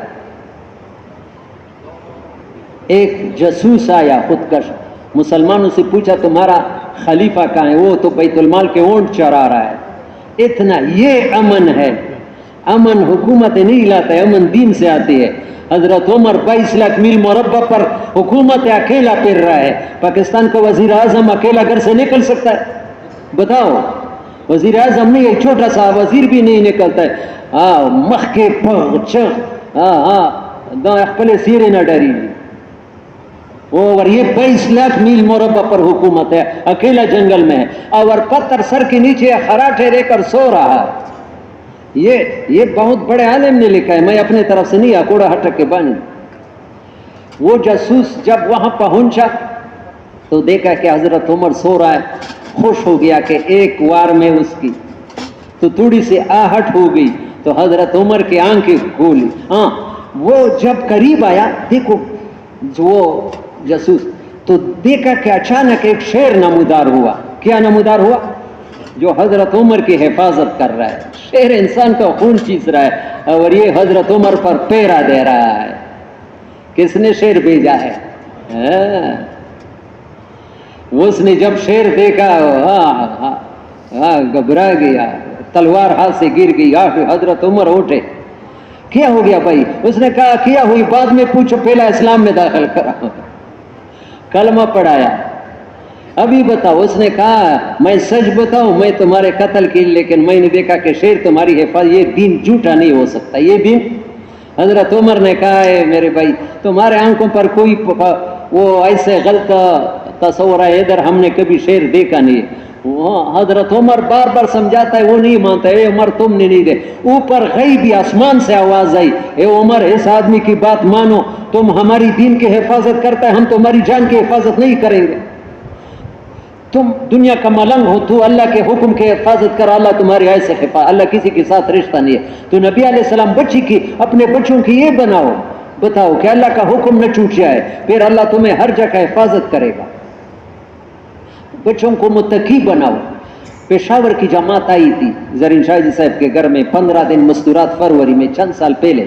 ایک جاسوس آیا خودکش، مسلمانوں سے پوچھا تمہارا خلیفہ کہاں ہے؟ وہ تو بیت المال کے اونٹ چرا رہا ہے۔ اتنا یہ امن ہے، امن حکومت نہیں لاتا ہے، امن دین سے آتی ہے۔ حضرت عمر 22 لاکھ میل مربع پر حکومت اکیلا پھر رہا ہے۔ پاکستان کا وزیر اعظم اکیلا گھر سے نکل سکتا ہے؟ بتاؤ، وزیر اعظم نہیں، ایک چھوٹا سا وزیر بھی نہیں نکلتا ہے۔ مخ کے پگ چغ پلے سیرے نہ ڈری، اور یہ 22 لاکھ میل مربع پر حکومت ہے، اکیلا جنگل میں ہے، اور پتھر سر کے نیچے خراٹے رہ کر سو رہا ہے۔ یہ بہت بڑے عالم نے لکھا ہے، میں اپنے طرف سے نہیں، اکوڑا ہٹک کے بانی۔ وہ جاسوس جب وہاں پہنچا تو دیکھا کہ حضرت عمر سو رہا ہے، خوش ہو گیا کہ ایک وار میں اس کی تو تھوڑی سی آہٹ ہو گئی، تو حضرت عمر کی آنکھیں کھولی۔ وہ جب قریب آیا، دیکھو وہ جاسوس، تو دیکھا کہ اچانک ایک شیر نمودار ہوا۔ کیا نمودار ہوا؟ جو حضرت عمر کی حفاظت کر رہا ہے۔ شیر انسان کا خون چیس رہا ہے، اور یہ حضرت عمر پر پیرا دے رہا ہے۔ کس نے شیر بھیجا ہے؟ اس نے جب شیر دیکھا گھبرا گیا، تلوار ہاتھ سے گر گئی۔ حضرت عمر اٹھے، کیا ہو گیا بھائی؟ اس نے کہا کیا ہوئی بعد میں پوچھو، پہلا اسلام میں داخل کرا، کلمہ پڑھایا، ابھی بتاؤ۔ اس نے کہا میں سچ بتاؤں، میں تمہارے قتل کی، لیکن میں نے دیکھا کہ شیر تمہاری حفاظت، یہ دین جھوٹا نہیں ہو سکتا، یہ دین۔ حضرت عمر نے کہا ہے میرے بھائی، تمہارے آنکھوں پر کوئی وہ ایسے غلط تصور ہے، ادھر ہم نے کبھی شیر دیکھا نہیں۔ حضرت عمر بار بار سمجھاتا ہے، وہ نہیں مانتا۔ اے عمر تم نے نہیں دے، اوپر غیبی آسمان سے آواز آئی، اے عمر اس آدمی کی بات مانو، تم ہماری دین کی حفاظت کرتا ہے، ہم تمہاری جان کی حفاظت نہیں کریں گے۔ تم دنیا کا ملنگ ہو، تو اللہ کے حکم کی حفاظت کر، اللہ تمہاری ایسے حفاظت، اللہ کسی کے ساتھ رشتہ نہیں ہے۔ تو نبی علیہ السلام بچی کی، اپنے بچوں کی یہ بتاؤ کہ اللہ کا حکم نہ چھوٹ جائے، پھر اللہ تمہیں ہر جگہ حفاظت کرے گا۔ بچوں کو متقی بناؤ۔ پشاور کی جماعت آئی تھی زرین شاہ جی صاحب کے گھر میں 15 دن مستورات فروری میں چند سال پہلے۔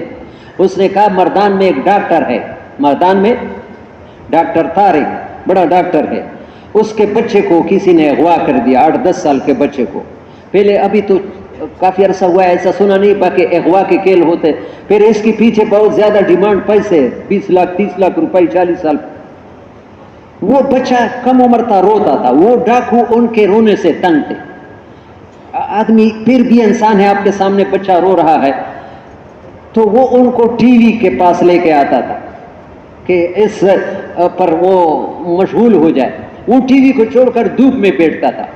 اس نے کہا مردان میں ایک ڈاکٹر ہے، مردان میں ڈاکٹر طارق، بڑا ڈاکٹر ہے، اس کے بچے کو کسی نے اغوا کر دیا، 8-10 سال کے بچے کو۔ پہلے ابھی تو کافی عرصہ ہوا ہے، ایسا سنا نہیں، باقی اغوا کے کھیل ہوتے۔ پھر اس کے پیچھے بہت زیادہ ڈیمانڈ، پیسے 20 لاکھ 30 لاکھ روپے 40 سال۔ وہ بچہ کم عمر تھا، روتا تھا، وہ ڈاکو ان کے رونے سے تنگ تھے۔ آدمی پھر بھی انسان ہے، آپ کے سامنے بچہ رو رہا ہے، تو وہ ان کو ٹی وی کے پاس لے کے آتا تھا کہ اس پر وہ مشغول ہو جائے۔ وہ ٹی وی کو چھوڑ کر دھوپ میں بیٹھتا تھا۔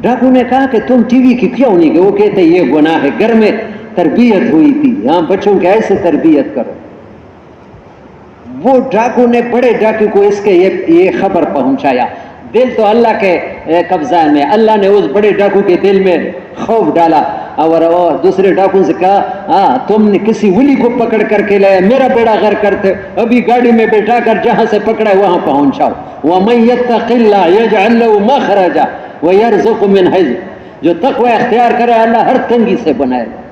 ڈاکو نے کہا کہ تم ٹی وی کی کیوں نہیں گئے؟ وہ کہتے یہ گناہ ہے، گھر میں تربیت ہوئی تھی، ہاں بچوں کی ایسے تربیت کرو۔ وہ ڈاکو نے بڑے ڈاکو کو اس کے یہ خبر پہنچایا۔ دل تو اللہ کے قبضہ میں، اللہ نے اس بڑے ڈاکو کے دل میں خوف ڈالا، اور دوسرے ڈاکو سے کہا تم نے کسی ولی کو پکڑ کر کے لائے، میرا بیڑا غرق کرتے، ابھی گاڑی میں بٹھا کر جہاں سے پکڑا ہے وہاں پہنچاؤ۔ وَمَن يَتَّقِ اللَّهَ يَجْعَلْ لَهُ مَخْرَجًا وَيَرْزُقْهُ مِنْ حَيْثُ، جو تقوی اختیار کرے اللہ ہر تنگی سے بنائے گا۔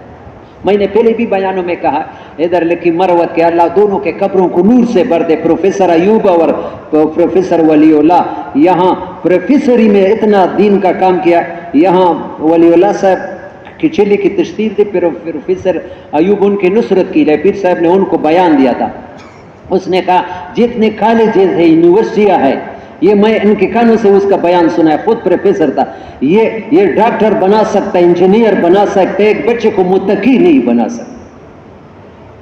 میں نے پہلے بھی بیانوں میں کہا، ادھر لکھی مروت کے اللہ دونوں کے قبروں کو نور سے بھر دے، پروفیسر ایوب اور پروفیسر ولی اللہ، یہاں پروفیسری میں اتنا دین کا کام کیا، یہاں ولی اللہ صاحب کی چلی کی تشدید دی، پروفیسر ایوب ان کی نصرت کی، پیر صاحب نے ان کو بیان دیا تھا۔ اس نے کہا جتنے کالجز ہیں، یونیورسٹیاں ہیں، یہ میں ان کے کانوں سے اس کا بیان سنا ہے، خود پروفیسر تھا، یہ ڈاکٹر بنا سکتا ہے، انجینئر بنا سکتا ہے، ایک بچے کو متقی نہیں بنا سکتا۔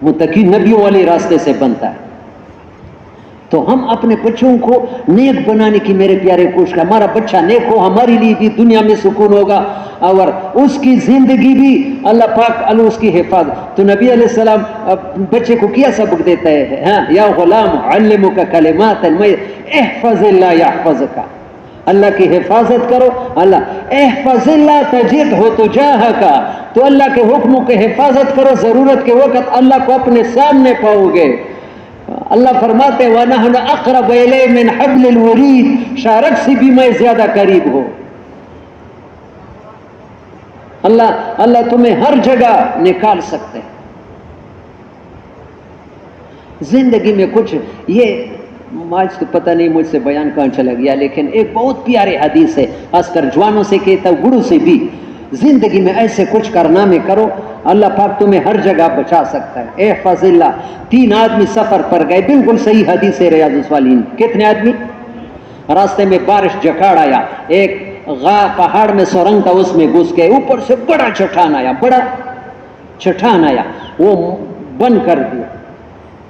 متقی نبیوں والے راستے سے بنتا ہے۔ تو ہم اپنے بچوں کو نیک بنانے کی میرے پیارے کوشش کریں، ہمارا بچہ نیک ہو، ہماری لیے بھی دنیا میں سکون ہوگا، اور اس کی زندگی بھی اللہ پاک اللہ اس کی حفاظت۔ تو نبی علیہ السلام بچے کو کیا سبق دیتا ہے؟ ہاں یا غلام علمک کلمات احفظ اللہ یحفظک، اللہ کی حفاظت کرو، اللہ احفظ اللہ تجدہ تجاہک، تو اللہ کے حکموں کی حفاظت کرو، ضرورت کے وقت اللہ کو اپنے سامنے پاؤ گے۔ اللہ فرماتے ہیں وَنَحْنُ أَقْرَبُ إِلَيْهِ مِنْ حَبْلِ الْوَرِيدِ، شارک سے بھی میں زیادہ قریب ہوں۔ اللہ تمہیں ہر جگہ نکال سکتے ہیں۔ زندگی میں کچھ یہ آج تو پتہ نہیں مجھ سے بیان کہاں چلا گیا، لیکن ایک بہت پیارے حدیث ہے، خاص کر جوانوں سے کہتا ہوں، بوڑھوں سے بھی۔ زندگی میں ایسے کچھ کارنامے کرو، اللہ پاک تمہیں ہر جگہ بچا سکتا ہے۔ احفظ اللہ۔ 3 آدمی سفر پر گئے، بالکل صحیح حدیث ہے ریاض الصالحین۔ کتنے آدمی؟ راستے میں بارش جکاڑ آیا، ایک پہاڑ میں سرنگ تھا، اس میں گھس گئے، اوپر سے بڑا چٹان آیا، وہ بند کر دیا۔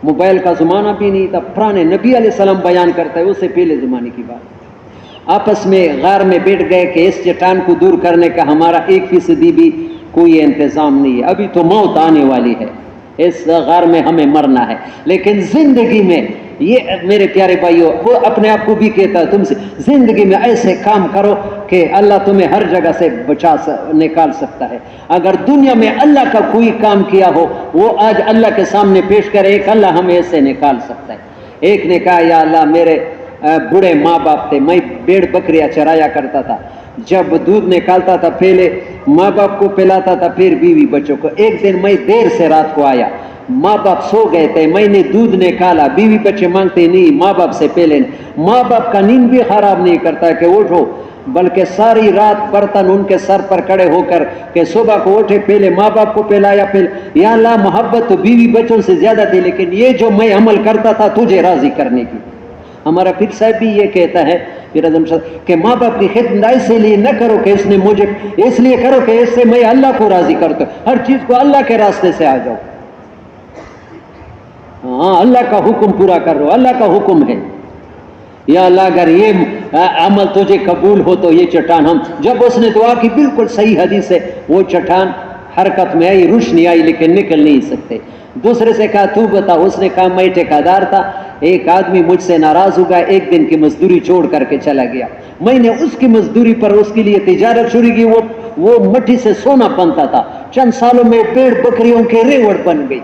موبائل کا زمانہ بھی نہیں تھا، پرانے نبی علیہ السلام بیان کرتا ہے، اس سے پہلے زمانے کی بات۔ آپس میں غار میں بیٹھ گئے کہ اس چٹان کو دور کرنے کا ہمارا 1% بھی کوئی انتظام نہیں ہے، ابھی تو موت آنے والی ہے، اس غار میں ہمیں مرنا ہے۔ لیکن زندگی میں یہ میرے پیارے بھائیوں، وہ اپنے آپ کو بھی کہتا ہے تم سے، زندگی میں ایسے کام کرو کہ اللہ تمہیں ہر جگہ سے نکال سکتا ہے۔ اگر دنیا میں اللہ کا کوئی کام کیا ہو، وہ آج اللہ کے سامنے پیش کرے، ایک اللہ ہمیں ایسے نکال سکتا ہے۔ ایک نے کہا یا اللہ میرے بڑے ماں باپ تھے، میں بھیڑ بکریاں چرایا کرتا تھا، جب دودھ نکالتا تھا پہلے ماں باپ کو پلاتا تھا، پھر بیوی بچوں کو۔ ایک دن میں دیر سے رات کو آیا، ماں باپ سو گئے تھے، میں نے دودھ نکالا، بیوی بچے مانگتے نہیں، ماں باپ سے پہلے۔ ماں باپ کا نیند بھی خراب نہیں کرتا کہ اٹھو، بلکہ ساری رات برتن ان کے سر پر کھڑے ہو کر کہ صبح کو اٹھے، پہلے ماں باپ کو پلایا، پھر یا اللہ محبت تو بیوی بچوں سے زیادہ تھی، لیکن یہ جو میں عمل کرتا تھا تجھے راضی کرنے کی۔ ہمارا پیر صاحب بھی یہ کہتا ہے پیر اعظم صاحب کہ ماں باپ کی خدمت اس لیے نہ کرو کہ اس نے مجھے، اس لیے کرو کہ اس سے میں اللہ کو راضی کرتا ہوں، ہر چیز کو اللہ کے راستے سے آ جاؤ۔ ہاں اللہ کا حکم پورا کر رہو، اللہ کا حکم ہے۔ یا اللہ اگر یہ عمل تجھے قبول ہو تو یہ چٹان، ہم جب اس نے دعا کی، بالکل صحیح حدیث ہے، وہ چٹان حرکت میں آئی، روشنی آئی، لیکن نکل نہیں سکتے۔ دوسرے سے کہا تو بتا، اس نے کہا میں ٹھیکیدار تھا، ایک آدمی مجھ سے ناراض ہو گیا، ایک دن کی مزدوری چھوڑ کر کے چلا گیا، میں نے اس کی مزدوری پر اس کے لیے تجارت شروع کی، وہ مٹی سے سونا بنتا تھا، چند سالوں میں پیڑ بکریوں کے ریوڑ بن گئی۔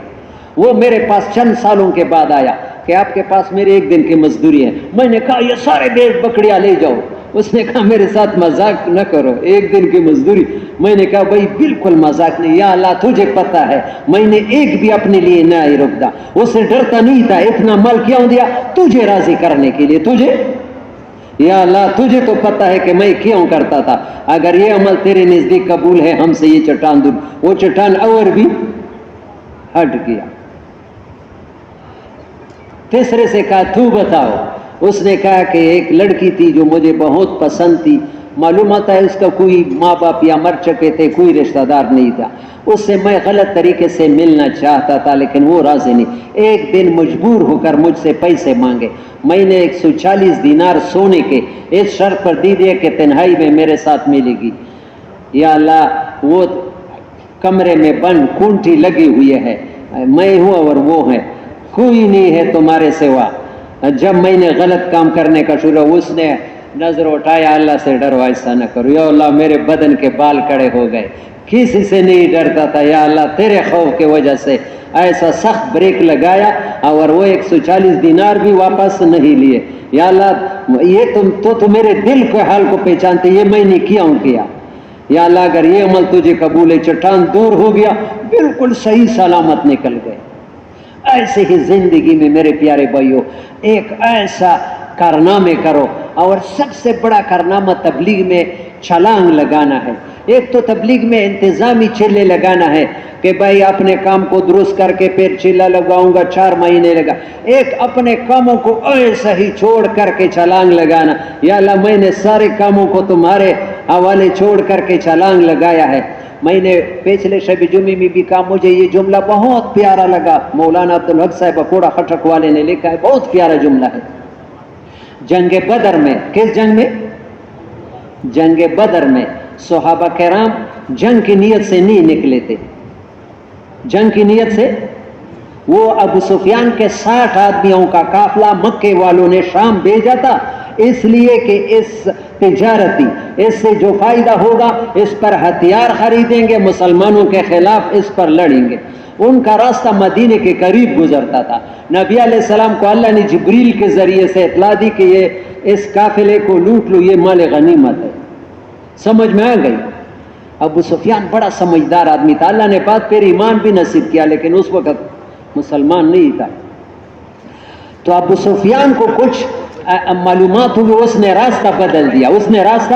وہ میرے پاس چند سالوں کے بعد آیا کہ آپ کے پاس میرے 1 دن کی مزدوری ہے۔ میں نے کہا یہ سارے پیڑ بکریاں لے جاؤ۔ اس نے کہا میرے ساتھ مذاق نہ کرو، 1 دن کی مزدوری۔ میں نے کہا بھائی بالکل مذاق نہیں، یا اللہ تجھے پتہ ہے میں نے ایک بھی اپنے لیے نہ رکھتا، اسے ڈرتا نہیں تھا، اتنا مال کیوں دیا؟ تجھے راضی کرنے کے لیے، تجھے، یا اللہ تجھے تو پتہ ہے کہ میں کیوں کرتا تھا، اگر یہ عمل تیرے نزدیک قبول ہے ہم سے یہ چٹان دور۔ وہ چٹان اور بھی ہٹ گیا۔ تیسرے سے کہا تو بتاؤ۔ اس نے کہا کہ ایک لڑکی تھی جو مجھے بہت پسند تھی، معلومات ہے اس کا کوئی ماں باپ یا مر چکے تھے، کوئی رشتہ دار نہیں تھا، اس سے میں غلط طریقے سے ملنا چاہتا تھا لیکن وہ راضی نہیں۔ ایک دن مجبور ہو کر مجھ سے پیسے مانگے، میں نے 140 دینار سونے کے اس شرط پر دی دیے کہ تنہائی میں میرے ساتھ ملے گی۔ یا اللہ وہ کمرے میں بند کونٹی لگی ہوئی ہے، میں ہوں اور وہ ہے، کوئی نہیں ہے تمہارے سوا۔ جب میں نے غلط کام کرنے کا شروع، اس نے نظر اٹھایا، اللہ سے ڈرو ایسا نہ کرو۔ یا اللہ میرے بدن کے بال کھڑے ہو گئے، کسی سے نہیں ڈرتا تھا، یا اللہ تیرے خوف کی وجہ سے ایسا سخت بریک لگایا اور وہ 140 دینار بھی واپس نہیں لیے۔ یا اللہ یہ تو میرے دل کے حال کو پہچانتے، یہ میں نے کیوں کیا؟ یا اللہ اگر یہ عمل تجھے قبول ہے، چٹان دور ہو گیا، بالکل صحیح سلامت نکل گئے۔ ایسے ہی زندگی میں میرے پیارے بھائیوں ایک ایسا کارنامے کرو، اور سب سے بڑا کارنامہ تبلیغ میں چھلانگ لگانا ہے۔ ایک تو تبلیغ میں انتظامی چلے لگانا ہے کہ بھائی اپنے کام کو درست کر کے پھر چلا لگاؤں گا، 4 مہینے لگا۔ ایک اپنے کاموں کو ایسا ہی چھوڑ کر کے چھلانگ لگانا، یا اللہ میں نے سارے کاموں کو تمہارے حوالے چھوڑ کر کے چھلانگ لگایا ہے۔ میں نے پچھلے شب جمعے میں بھی کہا، مجھے یہ جملہ بہت پیارا لگا، مولانا عبدالحق صاحب اکوڑا خٹک والے نے لکھا ہے، بہت پیارا جملہ ہے۔ جنگ بدر میں، کس جنگ میں؟ جنگ بدر میں صحابہ کرام جنگ کی نیت سے نہیں نکلے تھے، جنگ کی نیت سے وہ ابو سفیان کے 60 آدمیوں کا قافلہ مکے والوں نے شام بھیجا تھا، اس لیے کہ اس تجارتی اس سے جو فائدہ ہوگا اس پر ہتھیار خریدیں گے، مسلمانوں کے خلاف اس پر لڑیں گے۔ ان کا راستہ مدینے کے قریب گزرتا تھا۔ نبی علیہ السلام کو اللہ نے جبریل کے ذریعے سے اطلاع دی کہ یہ اس قافلے کو لوٹ لو، یہ مال غنیمت ہے۔ سمجھ میں آ گئی؟ ابو سفیان بڑا سمجھدار آدمی تھا، اللہ نے بعد پھر ایمان بھی نصیب کیا، لیکن اس وقت مسلمان نہیں تھا۔ تو ابو سفیان کو کچھ معلومات ہوئی، اس نے راستہ بدل دیا، اس نے راستہ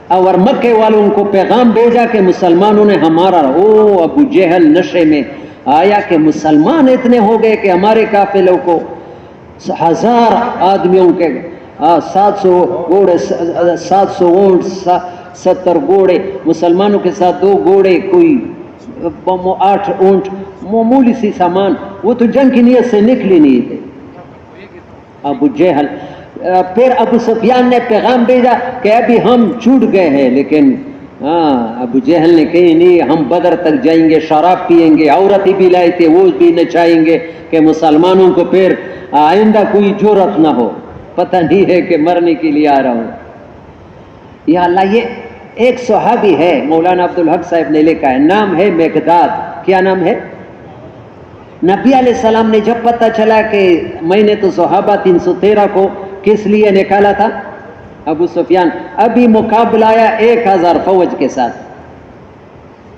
اور مکے والوں کو پیغام بھیجا کہ مسلمانوں نے ہمارا ابو جہل نشے میں آیا کہ مسلمان اتنے ہو گئے کہ ہمارے قافلوں کو 1000 آدمیوں کے 700 گھوڑے 700 اونٹ 70 گھوڑے مسلمانوں کے ساتھ 2 گھوڑے کوئی 8 اونٹ معمولی سی سامان وہ تو جنگ کی نیت سے نکلی نہیں تھے ابو جہل پھر ابو سفیان نے پیغام بھیجا کہ ابھی ہم چھوٹ گئے ہیں لیکن ابو جہل نے کہی نہیں ہم بدر تک جائیں گے شراب پیئیں گے عورتیں بھی لائے تھے وہ بھی نچائیں گے کہ مسلمانوں کو پھر آئندہ کوئی جرأت نہ ہو پتہ نہیں ہے کہ مرنے کے لیے آ رہا ہوں یا اللہ یہ ایک صحابی ہے مولانا عبدالحق صاحب نے لکھا ہے نام ہے مقداد کیا نام ہے نبی علیہ السلام نے جب پتہ چلا کہ میں نے تو صحابہ 313 کو کس لیے نکالا تھا ابو سفیان ابھی مقابلہ آیا 1000 فوج کے ساتھ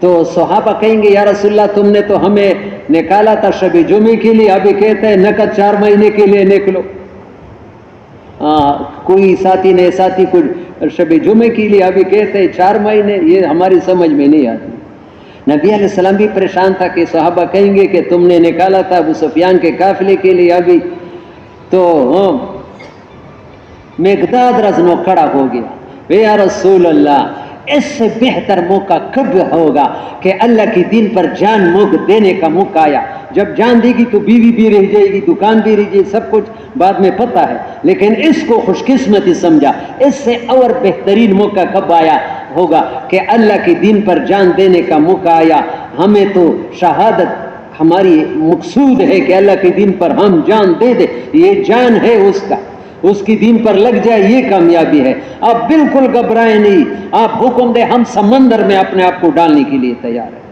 تو صحابہ کہیں گے یا رسول اللہ تم نے تو ہمیں نکالا تھا شب جمعے کے لیے ابھی کہتے ہیں نقد 4 مہینے کے لیے نکلو کوئی ساتھی کو شب جمعے کے لیے ابھی کہتے ہیں 4 مہینے یہ ہماری سمجھ میں نہیں آتی نبی علیہ السلام بھی پریشان تھا کہ صحابہ کہیں گے کہ تم نے نکالا تھا ابو سفیان کے قافلے کے لیے ابھی تو مقداد رزنو کھڑا ہو گیا یا رسول اللہ اس سے بہتر موقع کب ہوگا کہ اللہ کے دین پر جان دینے کا موقع آیا جب جان دے گی تو بیوی بھی رہ جائے گی دکان بھی رہ جائے گی سب کچھ بعد میں پتہ ہے لیکن اس کو خوش قسمتی سمجھا اس سے اور بہترین موقع کب آیا ہوگا کہ اللہ کے دین پر جان دینے کا موقع آیا ہمیں تو شہادت ہماری مقصود ہے کہ اللہ کے دین پر ہم جان دے دیں یہ جان ہے اس کی دین پر لگ جائے یہ کامیابی ہے آپ بالکل گھبرائیں نہیں آپ حکم دیں ہم سمندر میں اپنے آپ کو ڈالنے کے لیے تیار ہیں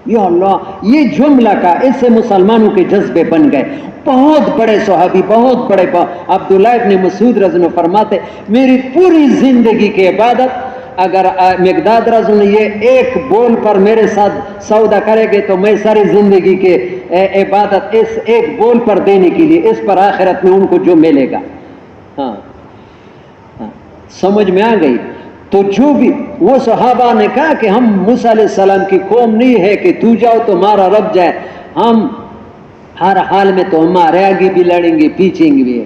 یا اللہ یہ جملہ کا اس سے مسلمانوں کے جذبے بن گئے بہت بڑے صحابی بہت بڑے عبداللہ ابن مسعود رضی اللہ عنہ فرماتے میری پوری زندگی کی عبادت اگر مقداد رضی اللہ عنہ یہ ایک بول پر میرے ساتھ سودا کرے گے تو میں ساری زندگی کے عبادت اس ایک بول پر دینے کے لیے اس پر آخرت میں ان کو جو ملے گا ہاں سمجھ میں آ گئی تو جو بھی وہ صحابہ نے کہا کہ ہم موسیٰ علیہ السلام کی قوم نہیں ہے کہ تو جاؤ تو ہمارا رب جائے ہم ہر حال میں تو ہمارے آگے بھی لڑیں گے پیچھے بھی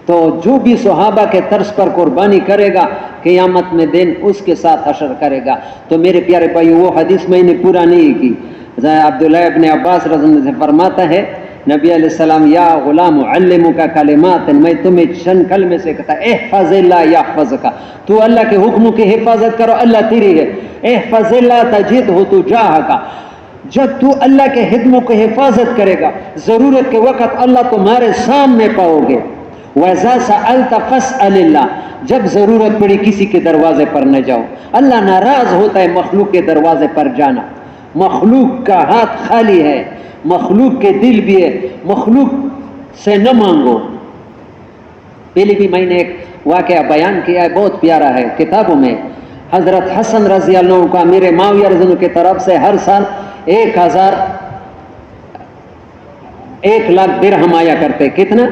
تو جو بھی صحابہ کے طرز پر قربانی کرے گا قیامت میں دن اس کے ساتھ حشر کرے گا تو میرے پیارے بھائی وہ حدیث میں نے پورا نہیں کی عبداللہ ابن عباس رضی اللہ عنہ سے فرماتا ہے نبی علیہ السلام یا غلام علمک کلمات میں تمہیں چند کلمے سے کہتا احفظ اللہ یحفظک تو اللہ کے حکموں کی حفاظت کرو اللہ تیری ہے احفظ اللہ تجدہ تجاہک جب تو اللہ کے حکموں کی حفاظت کرے گا ضرورت کے وقت اللہ تمہارے سامنے پاؤ گے وَإِذَا سَأَلْتَ فَاسْأَلِ اللَّهِ جب ضرورت پڑی کسی کے دروازے پر نہ جاؤ اللہ ناراض ہوتا ہے مخلوق کے دروازے پر جانا مخلوق کا ہاتھ خالی ہے مخلوق کے دل بھی ہے مخلوق سے نہ مانگو پہلے بھی میں نے ایک واقعہ بیان کیا ہے بہت پیارا ہے کتابوں میں حضرت حسن رضی اللہ عنہ کا امیر معاویہ رضی اللہ عنہ کی طرف سے ہر سال 1 لاکھ درہم آیا کرتے کتنا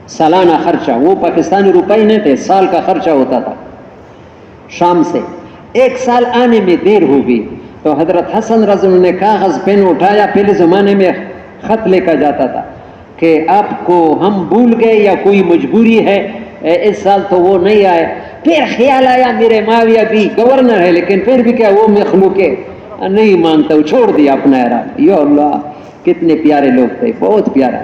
سالانہ خرچہ وہ پاکستانی روپے نہیں تھے سال کا خرچہ ہوتا تھا شام سے 1 سال آنے میں دیر ہو گئی تو حضرت حسن رضی اللہ عنہ نے کاغذ پین اٹھایا پہلے زمانے میں خط لے کر جاتا تھا کہ آپ کو ہم بھول گئے یا کوئی مجبوری ہے اس سال تو وہ نہیں آئے پھر خیال آیا میرے معاویہ بھی گورنر ہے لیکن پھر بھی کیا وہ مخلوق ہے نہیں مانگتا وہ چھوڑ دیا اپنا ارادہ یا اللہ کتنے پیارے لوگ تھے بہت پیارا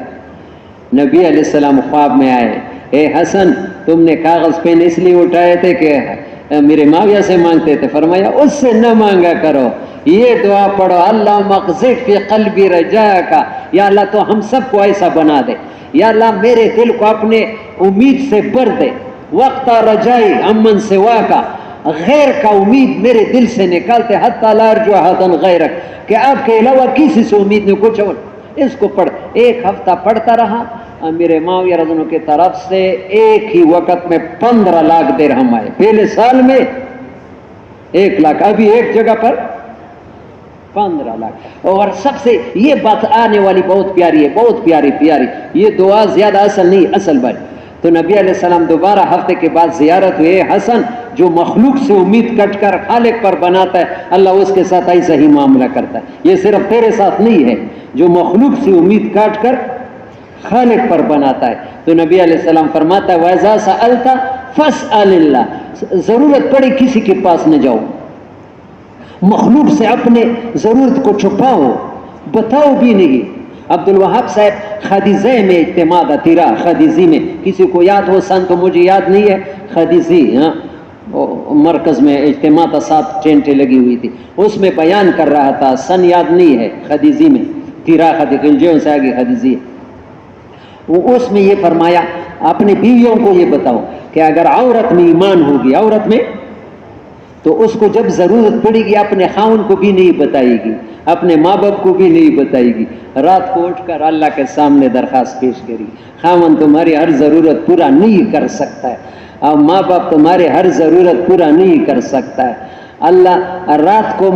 نبی علیہ السلام خواب میں آئے اے حسن تم نے کاغذ پین اس لیے اٹھائے تھے کہ میرے معاویہ سے مانگتے تھے فرمایا اس سے نہ مانگا کرو یہ دعا پڑھو اللہ مقذف فی قلبی رجاءک یا اللہ تو ہم سب کو ایسا بنا دے یا اللہ میرے دل کو اپنے امید سے بھر دے وقت رجائی امن سوا کا غیر کا امید میرے دل سے نکالتے حتی لا ارجو احدا غیرک کہ آپ کے علاوہ کسی سے امید نہیں کچھ اور اس کو پڑھ 1 ہفتہ پڑھتا رہا امیر معاویہ رضی اللہ عنہ کی طرف سے ایک ہی وقت میں 15 لاکھ درہم آئے پہلے سال میں 1 لاکھ ابھی ایک جگہ پر 15 لاکھ اور سب سے یہ بات آنے والی بہت پیاری ہے بہت پیاری یہ دعا زیادہ اصل نہیں اصل بات تو نبی علیہ السلام دوبارہ ہفتے کے بعد زیارت ہوئے، حسن جو مخلوق سے امید کٹ کر خالق پر بناتا ہے اللہ اس کے ساتھ ایسا ہی معاملہ کرتا ہے، یہ صرف تیرے ساتھ نہیں ہے، جو مخلوق سے امید کاٹ کر خالق پر بناتا ہے۔ تو نبی علیہ السلام فرماتا ہے وَإِذَا سَأَلْتَ فَاسْأَلِ اللَّهَ، ضرورت پڑے کسی کے پاس نہ جاؤ، مخلوق سے اپنے ضرورت کو چھپاؤ، بتاؤ بھی نہیں۔ عبد الوہاب صاحب خدیزہ میں اجتماع تھا، تیرا خدیزی میں، کسی کو یاد ہو سن تو مجھے یاد نہیں ہے، خدیزی ہاں مرکز میں اجتماع تھا، 7 ٹینٹیں لگی ہوئی تھی، اس میں بیان کر رہا تھا، سن یاد نہیں ہے، خدیزی میں تیرا خدیجیوں سے آگے خدیزی ہے، وہ اس میں یہ فرمایا اپنے بیویوں کو یہ بتاؤ کہ اگر عورت میں ایمان ہوگی، عورت میں، تو اس کو جب ضرورت پڑے گی اپنے خاون کو بھی نہیں بتائے گی، اپنے ماں باپ کو بھی نہیں بتائے گی، رات کو اٹھ کر اللہ کے سامنے درخواست پیش کرے گی، خاون تمہاری ہر ضرورت پورا نہیں کر سکتا ہے، اور ماں باپ تمہارے ہر ضرورت پورا نہیں کر سکتا ہے، اللہ رات کو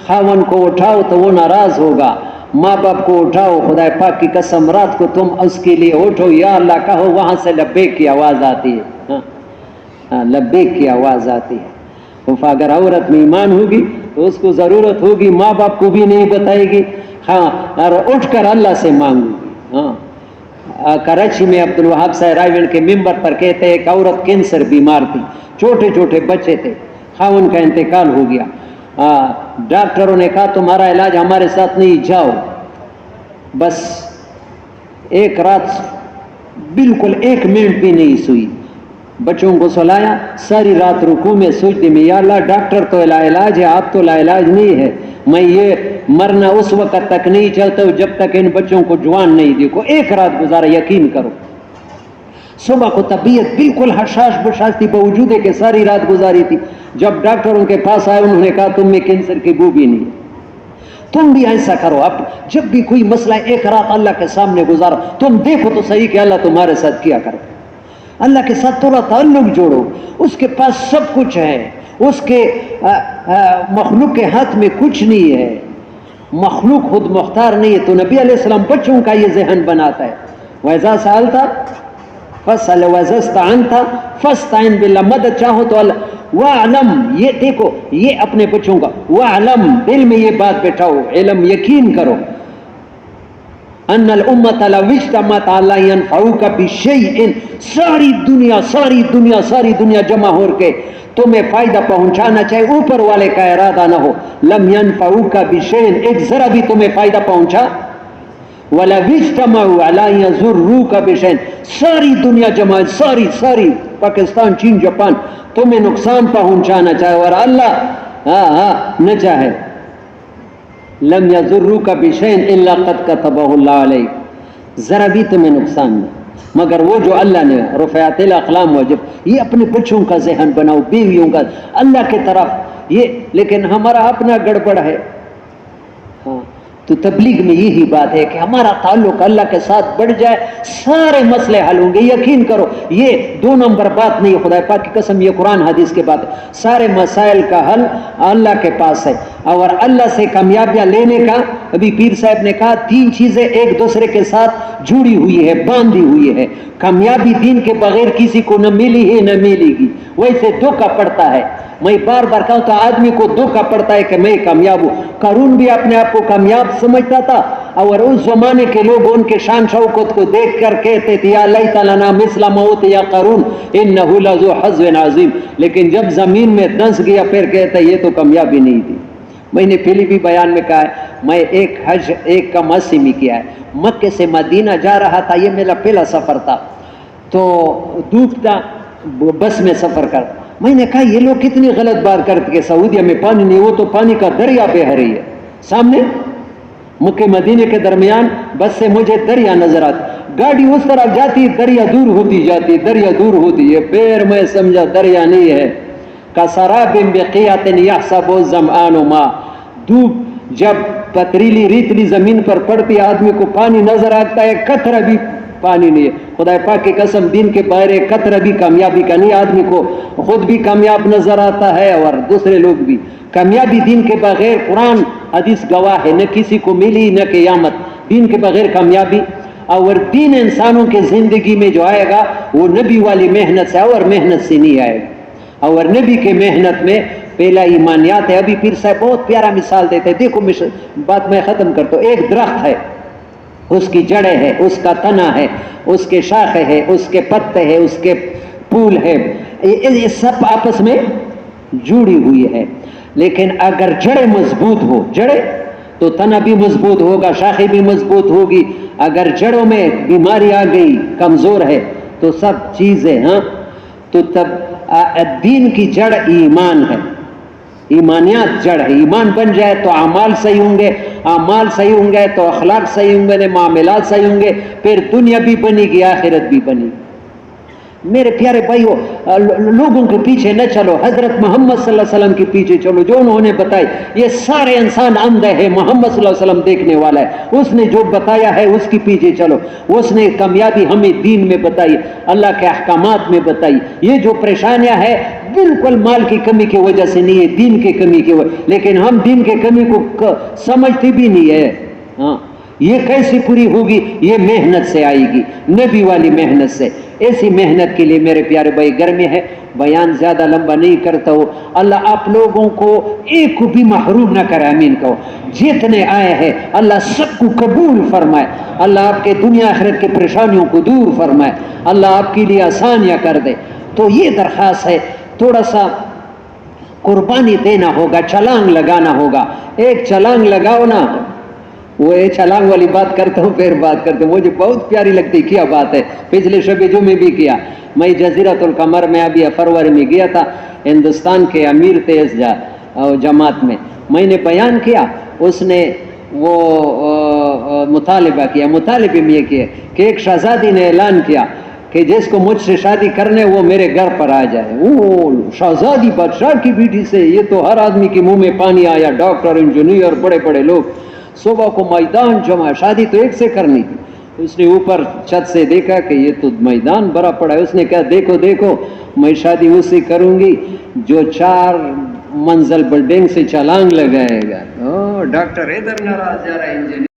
خاون کو اٹھاؤ تو وہ ناراض ہوگا، ماں باپ کو اٹھاؤ، خدا پاک کی قسم رات کو تم اس کے لیے اٹھو یا اللہ کہو، وہاں سے لبیک کی آواز آتی ہے، لبیک کی آواز آتی ہے۔ اگر عورت میں ایمان ہوگی تو اس کو ضرورت ہوگی، ماں باپ کو بھی نہیں بتائے گی، ہاں، اور اٹھ کر اللہ سے مانگے گی۔ ہاں، کراچی میں عبد الوہاب صاحب رائیونڈ کے ممبر پر کہتے ہیں ایک عورت کینسر بیمار تھی، چھوٹے چھوٹے بچے تھے، خاون کا انتقال ہو گیا، ڈاکٹروں نے کہا تمہارا علاج ہمارے ساتھ نہیں، جاؤ۔ بس ایک رات بالکل 1 منٹ بھی نہیں سوئی، بچوں کو سلایا، ساری رات رکوع میں سجدے میں، یا اللہ ڈاکٹر تو لا علاج ہے، آپ تو لا علاج نہیں ہے، میں یہ مرنا اس وقت تک نہیں چلتا جب تک ان بچوں کو جوان نہیں دیکھو۔ 1 رات گزارا، یقین کرو، صبح کو طبیعت بالکل حشاش بشاش تھی، باوجود ہے کہ ساری رات گزاری تھی، جب ڈاکٹروں کے پاس آئے انہوں نے کہا تم میں کینسر کی بو بھی نہیں ہے۔ تم بھی ایسا کرو، اب جب بھی کوئی مسئلہ 1 رات اللہ کے سامنے گزارو، تم دیکھو تو صحیح کہ اللہ تمہارے ساتھ کیا کرے، اللہ کے ساتھ تھوڑا تعلق جوڑو، اس کے پاس سب کچھ ہے، اس کے مخلوق کے ہاتھ میں کچھ نہیں ہے، مخلوق خود مختار نہیں ہے۔ تو نبی علیہ السلام بچوں کا یہ ذہن بناتا ہے، وَإِذَا سَأَلْتَ فَاسْأَلْ وَإِذَا اسْتَعَنْتَ فَاسْتَعِنْ بِاللَّهِ، مدد چاہو تو اللہ، وَاعْلَمْ، یہ دیکھو، یہ اپنے بچوں کا، وَاعْلَمْ، دل میں یہ بات بٹھاؤ، علم یقین کرو، ان الامت لو اجتمعت علی ینفعوک بشیء، ساری دنیا جمع ہو کے تمہیں فائدہ پہنچانا چاہے، اوپر والے کا ارادہ نہ ہو، لم ینفعوک بشیء، ایک ذرا بھی تمہیں فائدہ پہنچا، وَلَوِ اجْتَمَعُوا عَلَىٰ يَضُرُّوكَ بِشَيْءٍ، ساری دنیا جمع، ساری پاکستان، چین، جاپان تمہیں نقصان پہنچانا چاہے اور اللہ نہ چاہے، لم يضروك بشيء الا قد كتبه الله عليك، ذرا بھی تمہیں نقصان نہیں مگر وہ جو اللہ نے، رفعت الاقلام واجب، یہ اپنے بچوں کا ذہن بناؤ، بیویوں کا، اللہ کی طرف یہ، لیکن ہمارا اپنا گڑبڑ ہے۔ ہاں، تو تبلیغ میں یہی بات ہے کہ ہمارا تعلق اللہ کے ساتھ بڑھ جائے، سارے مسئلے حل ہوں گے، یقین کرو، یہ 2 نمبر بات نہیں، خدا پاک کی قسم یہ قرآن حدیث کے بات ہے، سارے مسائل کا حل اللہ کے پاس ہے، اور اللہ سے کامیابیاں لینے کا، ابھی پیر صاحب نے کہا 3 چیزیں ایک دوسرے کے ساتھ جڑی ہوئی ہے، باندھی ہوئی ہے، کامیابی دین کے بغیر کسی کو نہ ملی ہے نہ ملے گی، ویسے دھوکا پڑتا ہے، میں بار بار کہوں تو آدمی کو دھوکا پڑتا ہے کہ میں کامیاب ہوں، قارون بھی اپنے آپ کو کامیاب سمجھتا تھا، اور اس زمانے کے لوگ ان کے شان شوکت کو دیکھ کر کہتے تھے یا لیت لنا مثل ما اوتی قارون انہ لذو حظ عظیم، لیکن جب زمین میں دھنس گیا پھر کہتا یہ تو کامیابی نہیں تھی۔ میں نے پہلے بھی بیان میں کہا ہے، میں ایک حج 1 میں کیا ہے، مکے سے مدینہ جا رہا تھا، یہ میرا پہلا سفر تھا، تو دھوپ تھا، بس میں سفر کر، میں نے کہا یہ لوگ کتنی غلط بات کرتے کہ سعودیہ میں پانی نہیں، وہ تو پانی کا دریا بہ رہی ہے سامنے، مکے مدینے کے درمیان بس سے مجھے دریا نظر آتی، گاڑی اس طرف جاتی، دریا دور ہوتی جاتی، دریا دور ہوتی ہے، پھر میں سمجھا دریا نہیں ہے، کسراب بقیعۃ یحسب الظمآن ماء، دھوپ جب پتریلی ریتلی زمین پر پڑتی آدمی کو پانی نظر آتا ہے، قطرہ بھی پانی نہیں ہے، خدا پاک کی قسم دین کے باہر ایک قطرہ بھی کامیابی کا نہیں، آدمی کو خود بھی کامیاب نظر آتا ہے اور دوسرے لوگ بھی، کامیابی دین کے بغیر، قرآن حدیث گواہ ہے، نہ کسی کو ملی نہ قیامت، دین کے بغیر کامیابی اور دین انسانوں کے زندگی میں جو آئے گا وہ نبی والی محنت سے اور محنت سے نہیں آئے گا. اور نبی کے محنت میں پہلا ایمانیات ہے. ابھی پیر صاحب بہت پیارا مثال دیتے ہیں. دیکھو بات میں ختم کرتا ہوں. ایک درخت ہے, اس کی جڑیں ہے, اس کا تنا ہے, اس کے شاخیں ہے, اس کے پتے ہے, اس کے پھول ہے, یہ سب آپس میں جڑی ہوئی ہے. لیکن اگر جڑیں مضبوط ہو, جڑیں تو تنا بھی مضبوط ہوگا, شاخیں بھی مضبوط ہوگی. اگر جڑوں میں بیماری آ گئی, کمزور ہے, تو سب چیزیں تو تب دین کی جڑ ایمان ہے, ایمانیات جڑ ہے. ایمان بن جائے تو اعمال صحیح ہوں گے, اعمال صحیح ہوں گے تو اخلاق صحیح ہوں گے, معاملات صحیح ہوں گے, پھر دنیا بھی بنے گی, آخرت بھی بنے گی. میرے پیارے بھائیو, لوگوں کے پیچھے نہ چلو, حضرت محمد صلی اللہ علیہ وسلم کے پیچھے چلو, جو انہوں نے بتائی. یہ سارے انسان اندھے ہیں, محمد صلی اللہ علیہ وسلم دیکھنے والا ہے, اس نے جو بتایا ہے اس کے پیچھے چلو. اس نے کامیابی ہمیں دین میں بتائی, اللہ کے احکامات میں بتائی. یہ جو پریشانیاں ہیں بالکل مال کی کمی کی وجہ سے نہیں ہے, دین کی کمی کی وجہ, لیکن ہم دین کی کمی کو سمجھتے بھی نہیں ہے. یہ کیسے پوری ہوگی؟ یہ محنت سے آئے گی, نبی والی محنت سے. ایسی محنت کے لیے میرے پیارے بھائی گرمی ہے, بیان زیادہ لمبا نہیں کرتا ہوں. اللہ آپ لوگوں کو ایک کو بھی محروم نہ کرے, آمین کہو. جتنے آئے ہیں اللہ سب کو قبول فرمائے, اللہ آپ کے دنیا آخرت کے پریشانیوں کو دور فرمائے, اللہ آپ کے لیے آسانیاں کر دے. تو یہ درخواست ہے, تھوڑا سا قربانی دینا ہوگا, چھلانگ لگانا ہوگا. ایک چھلانگ لگاؤ نا, وہ چھلانگ والی بات کرتا ہوں, پھر بات کرتا ہوں. مجھے بہت پیاری لگتی, کیا بات ہے. پچھلے شب جمعے بھی کیا. میں جزیرۃ القمر میں ابھی فروری میں گیا تھا, ہندوستان کے امیر تھے اس جماعت میں نے بیان کیا. اس نے وہ مطالبہ کیا, مطالبے میں یہ کیا کہ ایک شہزادی نے اعلان کیا کہ جس کو مجھ سے شادی کرنے وہ میرے گھر پر آ جائے. وہ شہزادی بادشاہ کی بیٹی سے, یہ تو ہر آدمی کے منہ میں پانی آیا. ڈاکٹر, انجینئر, بڑے بڑے لوگ. صبح کو میدان جمع, شادی تو ایک سے کرنی تھی. اس نے اوپر چھت سے دیکھا کہ یہ تو میدان بڑا پڑا ہے. اس نے کہا دیکھو دیکھو, میں شادی اس سے کروں گی جو 4 منزل بلڈنگ سے چھلانگ لگائے گا. ڈاکٹر ادھر ناراض جا رہا ہے, انجینئر